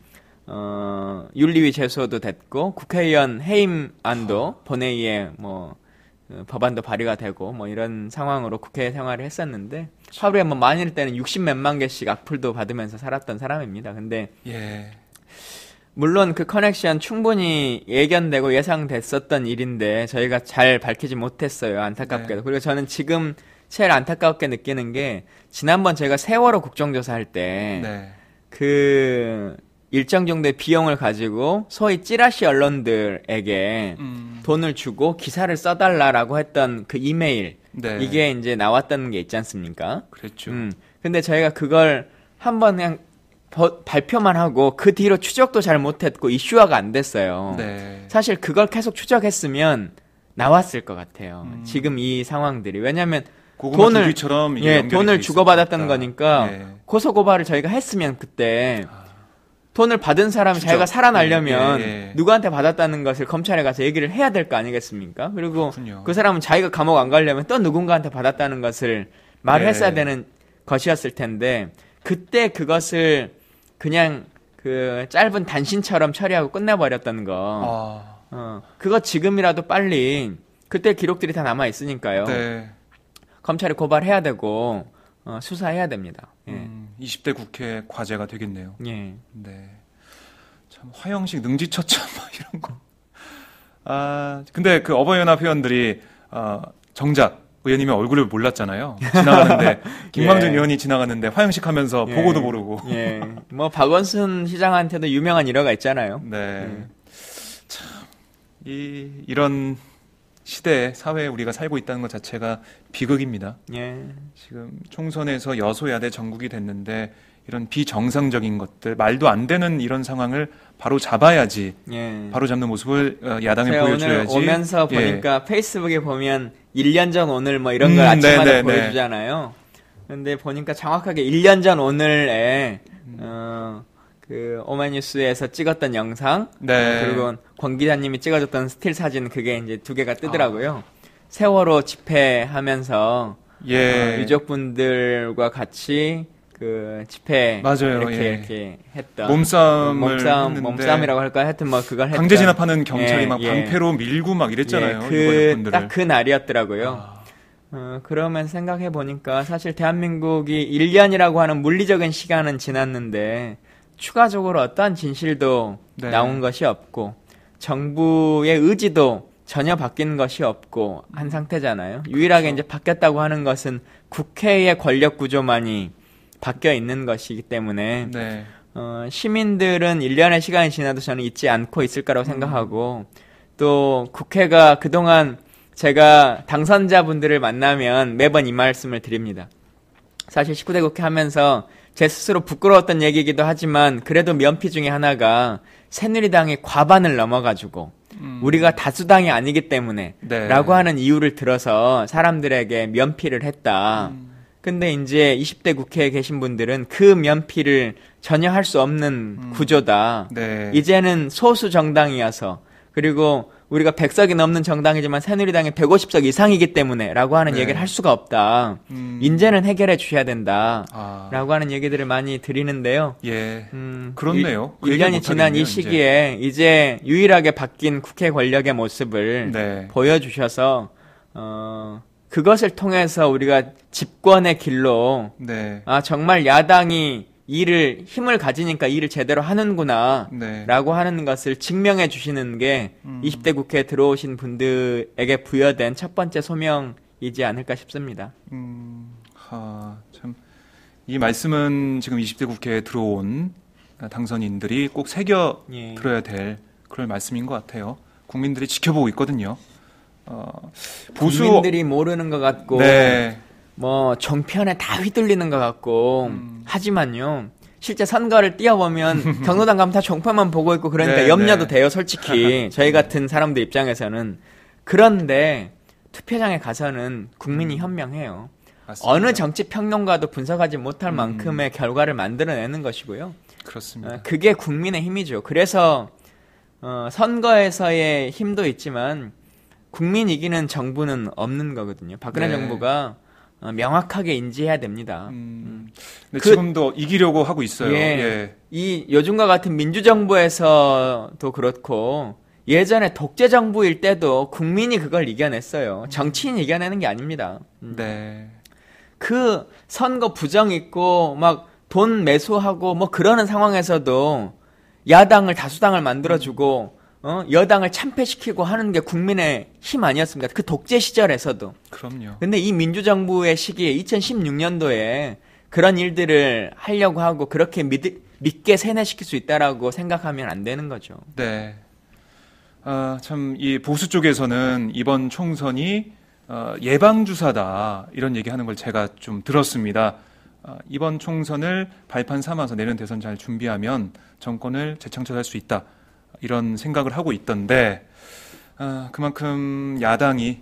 윤리위 제소도 됐고 국회의원 해임안도 본회의에 뭐 법안도 발의가 되고 뭐 이런 상황으로 국회 생활을 했었는데 하루에 뭐 많을 때는 60몇만 개씩 악플도 받으면서 살았던 사람입니다. 근데 예. 물론 그 커넥션 충분히 예견되고 예상됐었던 일인데 저희가 잘 밝히지 못했어요. 안타깝게도. 네. 그리고 저는 지금 제일 안타깝게 느끼는 게 지난번 제가 세월호 국정조사 할 때 네. 그 일정 정도의 비용을 가지고 소위 찌라시 언론들에게 돈을 주고 기사를 써달라라고 했던 그 이메일 네. 이게 이제 나왔던 게 있지 않습니까? 그랬죠. 근데 저희가 그걸 한번 그냥 발표만 하고 그 뒤로 추적도 잘 못했고 이슈화가 안 됐어요. 네. 사실 그걸 계속 추적했으면 나왔을 것 같아요. 지금 이 상황들이. 왜냐하면 고구마줄기처럼 이게 연결이 돼 돈을 있을 주고받았던 것 같다. 거니까 네. 고소고발을 저희가 했으면 그때 돈을 받은 사람이 자기가 살아나려면 예. 누구한테 받았다는 것을 검찰에 가서 얘기를 해야 될 거 아니겠습니까? 그리고 그렇군요. 그 사람은 자기가 감옥 안 가려면 또 누군가한테 받았다는 것을 말을 네. 했어야 되는 것이었을 텐데 그때 그것을 그냥 그 짧은 단신처럼 처리하고 끝내버렸던 거. 그거 지금이라도 빨리 그때 기록들이 다 남아 있으니까요. 네. 검찰이 고발해야 되고 수사해야 됩니다. 예. 20대 국회 과제가 되겠네요. 예. 네. 참 화형식 능지처참 이런 거. 근데 그 어버이연합 회원들이 정작 의원님의 얼굴을 몰랐잖아요. 지나가는데 김광준 예. 의원이 지나가는데 화형식 하면서 예. 보고도 모르고. 예. 뭐 박원순 시장한테도 유명한 일화가 있잖아요. 네. 참 이런 시대에 사회에 우리가 살고 있다는 것 자체가 비극입니다. 예. 지금 총선에서 여소야대 전국이 됐는데 이런 비정상적인 것들, 말도 안 되는 이런 상황을 바로 잡아야지. 예. 바로 잡는 모습을 야당에 제가 보여줘야지. 오늘 오면서 예. 보니까 페이스북에 보면 1년 전 오늘 뭐 이런 걸 아침마다 네네네. 보여주잖아요. 근데 보니까 정확하게 1년 전 오늘에 그 오마이뉴스에서 찍었던 영상 네. 그리고 권 기자님이 찍어줬던 스틸 사진 그게 이제 두 개가 뜨더라고요. 세월호 집회하면서 예. 유족분들과 같이 그 집회 맞아요. 이렇게 예. 이렇게 했던 몸싸움을 몸싸움이라고 할까 하여튼 뭐 그걸 했던 강제 진압하는 경찰이 예, 막 예. 방패로 밀고 막 이랬잖아요. 그 딱 그 날이었더라고요. 그러면 생각해 보니까 사실 대한민국이 1년이라고 하는 물리적인 시간은 지났는데 추가적으로 어떠한 진실도 네. 나온 것이 없고 정부의 의지도 전혀 바뀐 것이 없고 한 상태잖아요. 유일하게 이제 바뀌었다고 하는 것은 국회의 권력 구조만이 바뀌어 있는 것이기 때문에 네. 시민들은 1년의 시간이 지나도 저는 잊지 않고 있을 거라고 생각하고 또 국회가 그동안 제가 당선자분들을 만나면 매번 이 말씀을 드립니다. 사실 19대 국회 하면서 제 스스로 부끄러웠던 얘기이기도 하지만 그래도 면피 중에 하나가 새누리당이 과반을 넘어가지고 우리가 다수당이 아니기 때문에 네. 라고 하는 이유를 들어서 사람들에게 면피를 했다. 근데 이제 20대 국회에 계신 분들은 그 면피를 전혀 할 수 없는 구조다. 네. 이제는 소수 정당이어서 그리고 우리가 100석이 넘는 정당이지만 새누리당이 150석 이상이기 때문에 라고 하는 네. 얘기를 할 수가 없다. 인제는 해결해 주셔야 된다. 라고 하는 얘기들을 많이 드리는데요. 예. 그렇네요. 그 1년이 지난 이 시기에 이제 유일하게 바뀐 국회 권력의 모습을 네. 보여주셔서 그것을 통해서 우리가 집권의 길로 네. 정말 야당이 힘을 가지니까 일을 제대로 하는구나 네. 라고 하는 것을 증명해 주시는 게 20대 국회에 들어오신 분들에게 부여된 첫 번째 소명이지 않을까 싶습니다. 참, 이 말씀은 지금 20대 국회에 들어온 당선인들이 꼭 새겨 예. 들어야 될 그런 말씀인 것 같아요. 국민들이 지켜보고 있거든요. 국민들이 모르는 것 같고 네. 뭐 정편에 다 휘둘리는 것 같고 하지만요 실제 선거를 뛰어보면 경로당 가면 다 정편만 보고 있고 그러니까 네, 염려도 네. 돼요 솔직히 저희 같은 사람들 입장에서는. 그런데 투표장에 가서는 국민이 현명해요. 맞습니다. 어느 정치 평론가도 분석하지 못할 만큼의 결과를 만들어내는 것이고요. 그렇습니다. 그게 국민의 힘이죠. 그래서 선거에서의 힘도 있지만 국민 이기는 정부는 없는 거거든요. 박근혜 네. 정부가 명확하게 인지해야 됩니다. 근데 지금도 이기려고 하고 있어요. 예. 예. 이 요즘과 같은 민주정부에서도 그렇고 예전에 독재정부일 때도 국민이 그걸 이겨냈어요. 정치인이 이겨내는 게 아닙니다. 네. 그 선거 부정 있고 막 돈 매수하고 뭐 그러는 상황에서도 야당을 다수당을 만들어주고 여당을 참패시키고 하는 게 국민의 힘 아니었습니까? 그 독재 시절에서도. 그럼요. 근데 이 민주정부의 시기에 2016년도에 그런 일들을 하려고 하고 그렇게 믿게 세뇌시킬 수 있다라고 생각하면 안 되는 거죠. 네. 참, 이 보수 쪽에서는 이번 총선이 예방주사다 이런 얘기하는 걸 제가 좀 들었습니다. 이번 총선을 발판 삼아서 내년 대선 잘 준비하면 정권을 재창출할 수 있다 이런 생각을 하고 있던데 그만큼 야당이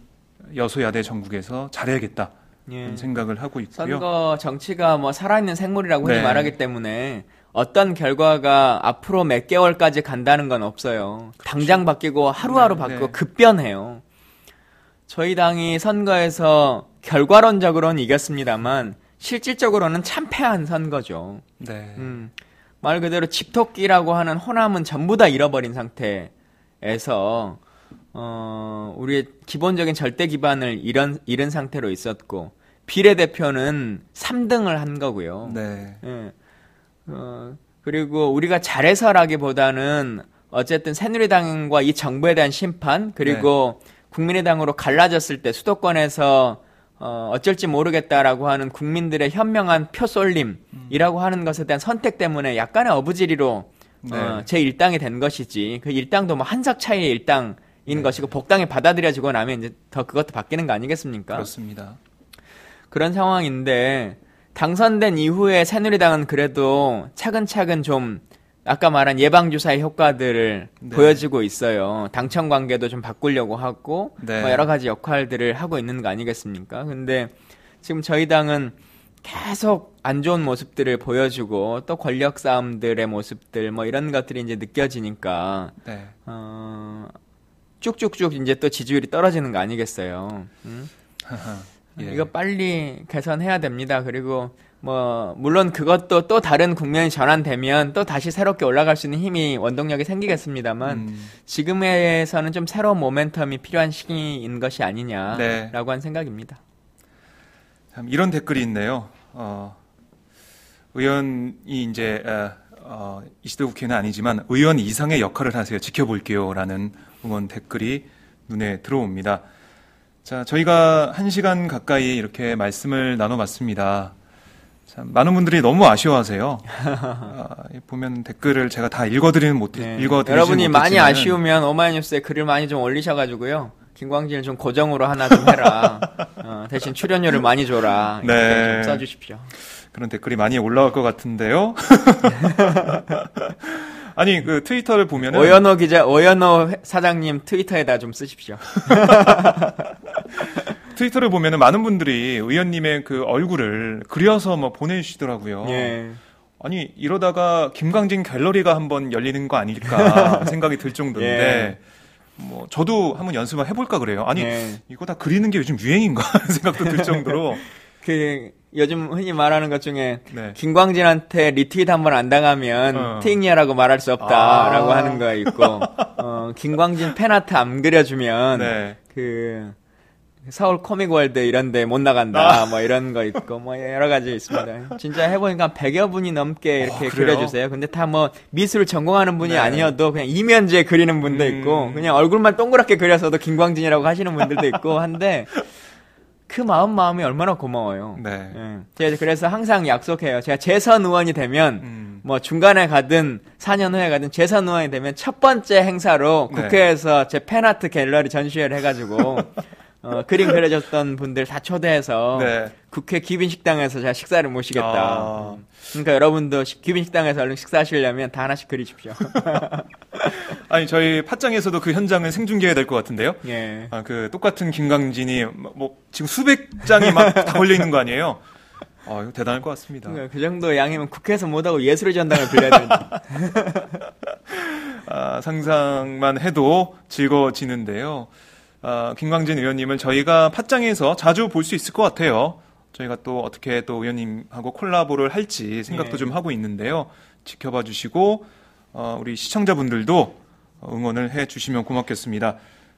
여소야대 전국에서 잘해야겠다 이런 생각을 하고 있고요. 선거 정치가 뭐 살아있는 생물이라고 흔히 네. 말하기 때문에 어떤 결과가 앞으로 몇 개월까지 간다는 건 없어요. 당장 바뀌고 하루하루 네, 바뀌고 네. 급변해요. 저희 당이 선거에서 결과론적으로는 이겼습니다만 실질적으로는 참패한 선거죠. 네. 말 그대로 집토끼라고 하는 호남은 전부 다 잃어버린 상태에서 우리의 기본적인 절대 기반을 잃은 상태로 있었고 비례대표는 3등을 한 거고요. 네. 예. 그리고 우리가 잘해서라기보다는 어쨌든 새누리당과 이 정부에 대한 심판 그리고 국민의당으로 갈라졌을 때 수도권에서 어쩔지 모르겠다라고 하는 국민들의 현명한 표 쏠림이라고 하는 것에 대한 선택 때문에 약간의 어부지리로 제 일당이 된 것이지 그 일당도 뭐 한석 차이의 일당인 것이고 복당이 받아들여지고 나면 이제 더 그것도 바뀌는 거 아니겠습니까? 그렇습니다. 그런 상황인데 당선된 이후에 새누리당은 그래도 차근차근 좀 아까 말한 예방주사의 효과들을 보여주고 있어요. 당청 관계도 좀 바꾸려고 하고 네. 뭐 여러 가지 역할들을 하고 있는 거 아니겠습니까? 근데 지금 저희 당은 계속 안 좋은 모습들을 보여주고 또 권력 싸움들의 모습들 뭐 이런 것들이 이제 느껴지니까 네. 쭉쭉쭉 이제 또 지지율이 떨어지는 거 아니겠어요? 예. 이거 빨리 개선해야 됩니다. 그리고 뭐 물론 그것도 또 다른 국면이 전환되면 또 다시 새롭게 올라갈 수 있는 힘이 원동력이 생기겠습니다만 지금에서는 좀 새로운 모멘텀이 필요한 시기인 것이 아니냐라고 네. 한 생각입니다. 참 이런 댓글이 있네요. 의원이 이제 20대 국회는 아니지만 의원 이상의 역할을 하세요. 지켜볼게요라는 응원 댓글이 눈에 들어옵니다. 자, 저희가 1시간 가까이 이렇게 말씀을 나눠봤습니다. 참 많은 분들이 너무 아쉬워하세요. 보면 댓글을 제가 다 읽어드리지 여러분이 못했지만 많이 아쉬우면 오마이뉴스에 글을 많이 좀 올리셔가지고요. 김광진을 좀 고정으로 하나 좀 해라. 대신 출연료를 많이 줘라. 이렇게 네. 좀 써주십시오. 그런 댓글이 많이 올라올 것 같은데요. 아니 그 트위터를 보면은 오연호 사장님 트위터에다 좀 쓰십시오. 트위터를 보면은 많은 분들이 의원님의 그 얼굴을 그려서 뭐 보내주시더라고요. 예. 아니 이러다가 김광진 갤러리가 한번 열리는 거 아닐까 생각이 들 정도인데 뭐 저도 한번 연습을 해볼까 그래요. 아니 이거 다 그리는 게 요즘 유행인가 생각도 들 정도로 그 요즘 흔히 말하는 것 중에 네. 김광진한테 리트윗 한번 안 당하면 트익녀라고 말할 수 없다라고 하는 거 있고 김광진 팬아트 안 그려주면 네. 그 서울 코믹월드 이런데 못 나간다 뭐 이런 거 있고 뭐 여러 가지 있습니다. 진짜 해보니까 100여 분이 넘게 이렇게 그려주세요. 근데 다 뭐 미술 전공하는 분이 네. 아니어도 그냥 이면지에 그리는 분도 있고 그냥 얼굴만 동그랗게 그려서도 김광진이라고 하시는 분들도 있고 한데 그 마음이 얼마나 고마워요. 네. 예. 제가 그래서 항상 약속해요. 제가 재선 의원이 되면 뭐 중간에 가든 4년 후에 가든 재선 의원이 되면 첫 번째 행사로 네. 국회에서 제 팬아트 갤러리 전시회를 해가지고 그림 그려줬던 분들 다 초대해서 네. 국회 귀빈식당에서 제가 식사를 모시겠다. 아. 그러니까 여러분도 귀빈식당에서 얼른 식사하시려면 다 하나씩 그리십시오. 아니 저희 팟짱에서도 그 현장을 생중계해야 될 것 같은데요. 예. 아, 그 똑같은 김광진이 뭐 지금 수백 장이 막 다 걸려 있는 거 아니에요? 이거 대단할 것 같습니다. 그러니까 그 정도 양이면 국회에서 못하고 예술의 전당을 빌려야 된다. 상상만 해도 즐거워지는데요. 김광진 의원님을 저희가 팟짱에서 자주 볼 수 있을 것 같아요. 저희가 또 어떻게 또 의원님하고 콜라보를 할지 생각도 네. 좀 하고 있는데요. 지켜봐 주시고 우리 시청자분들도 응원을 해 주시면 고맙겠습니다.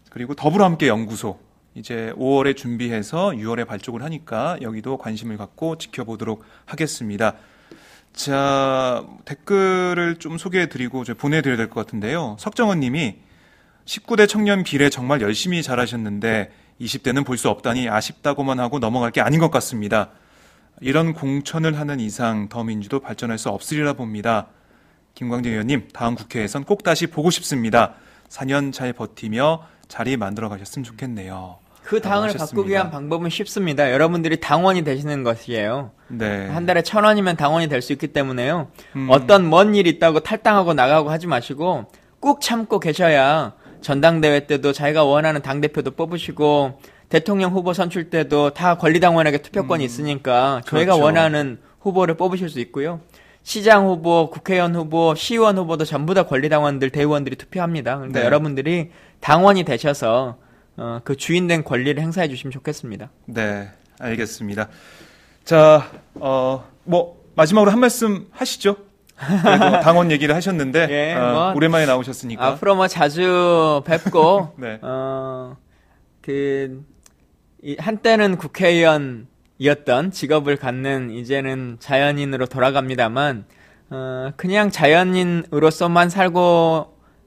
그리고 더불어 함께 연구소 이제 5월에 준비해서 6월에 발족을 하니까 여기도 관심을 갖고 지켜보도록 하겠습니다. 자, 댓글을 좀 소개해 드리고 보내드려야 될 것 같은데요. 석정원 님이 19대 청년 비례 정말 열심히 잘하셨는데 20대는 볼 수 없다니 아쉽다고만 하고 넘어갈 게 아닌 것 같습니다. 이런 공천을 하는 이상 더민주도 발전할 수 없으리라 봅니다. 김광진 의원님, 다음 국회에선 꼭 다시 보고 싶습니다. 4년 잘 버티며 자리 만들어 가셨으면 좋겠네요. 그 당을 하셨습니다. 바꾸기 위한 방법은 쉽습니다. 여러분들이 당원이 되시는 것이에요. 네. 한 달에 1,000원이면 당원이 될 수 있기 때문에요. 어떤 먼 일이 있다고 탈당하고 나가고 하지 마시고 꾹 참고 계셔야 전당대회 때도 자기가 원하는 당대표도 뽑으시고 대통령 후보 선출 때도 다 권리당원에게 투표권이 있으니까 저희가 그렇죠. 원하는 후보를 뽑으실 수 있고요. 시장 후보, 국회의원 후보, 시의원 후보도 전부 다 권리당원들, 대의원들이 투표합니다. 그러니까 네. 여러분들이 당원이 되셔서 그 주인된 권리를 행사해 주시면 좋겠습니다. 네, 알겠습니다. 자, 마지막으로 한 말씀 하시죠. 그래도 당원 얘기를 하셨는데, 예, 오랜만에 나오셨으니까. 앞으로 뭐 자주 뵙고, 네. 한때는 국회의원이었던 직업을 갖는 이제는 자연인으로 돌아갑니다만, 그냥 자연인으로서만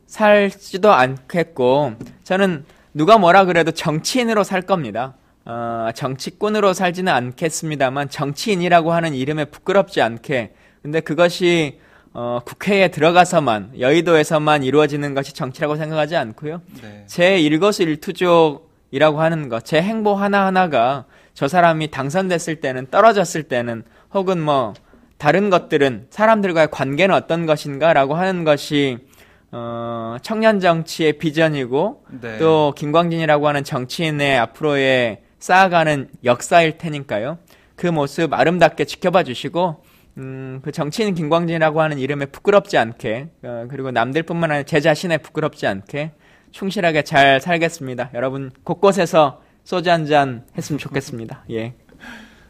살지도 않겠고, 저는 누가 뭐라 그래도 정치인으로 살 겁니다. 정치꾼으로 살지는 않겠습니다만, 정치인이라고 하는 이름에 부끄럽지 않게, 근데 그것이 국회에 들어가서만 여의도에서만 이루어지는 것이 정치라고 생각하지 않고요. 네. 제 일거수일투족이라고 하는 것, 제 행보 하나하나가 저 사람이 당선됐을 때는 떨어졌을 때는 혹은 뭐 다른 것들은 사람들과의 관계는 어떤 것인가라고 하는 것이 청년 정치의 비전이고 네. 또 김광진이라고 하는 정치인의 앞으로의 쌓아가는 역사일 테니까요. 그 모습 아름답게 지켜봐 주시고 그 정치인 김광진이라고 하는 이름에 부끄럽지 않게 그리고 남들뿐만 아니라 제 자신에 부끄럽지 않게 충실하게 잘 살겠습니다. 여러분 곳곳에서 소주 한잔 했으면 좋겠습니다. 예.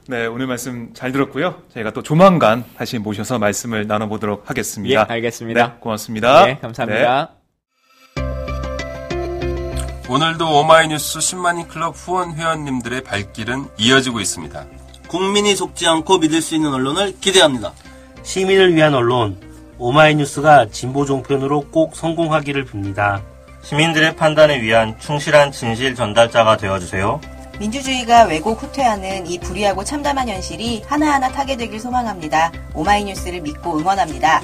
네, 오늘 말씀 잘 들었고요. 저희가 또 조만간 다시 모셔서 말씀을 나눠보도록 하겠습니다. 예, 알겠습니다. 네, 고맙습니다. 네, 감사합니다. 오늘도 오마이뉴스 10만인 클럽 후원 회원님들의 발길은 이어지고 있습니다. 국민이 속지 않고 믿을 수 있는 언론을 기대합니다. 시민을 위한 언론 오마이뉴스가 진보 종편으로 꼭 성공하기를 빕니다. 시민들의 판단에 위한 충실한 진실 전달자가 되어주세요. 민주주의가 왜곡 후퇴하는 이 불의하고 참담한 현실이 하나하나 타개되길 소망합니다. 오마이뉴스를 믿고 응원합니다.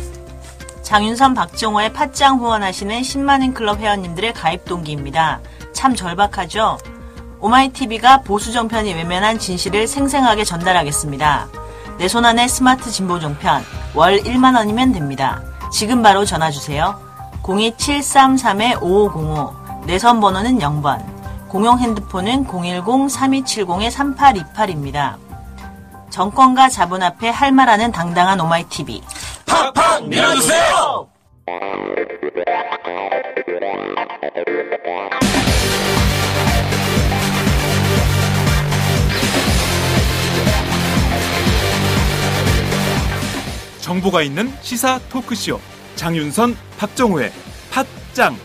장윤선, 박정호의 팟짱 후원하시는 10만인 클럽 회원님들의 가입 동기입니다. 참 절박하죠? 오마이TV가 보수 정편이 외면한 진실을 생생하게 전달하겠습니다. 내 손 안에 스마트 진보 종편, 월 1만 원이면 됩니다. 지금 바로 전화주세요. 02733-5505, 내선 번호는 0번, 공용 핸드폰은 010-3270-3828입니다. 정권과 자본 앞에 할 말하는 당당한 오마이TV. 팍팍 밀어주세요! 정보가 있는 시사 토크쇼 장윤선, 박정호의 팟짱.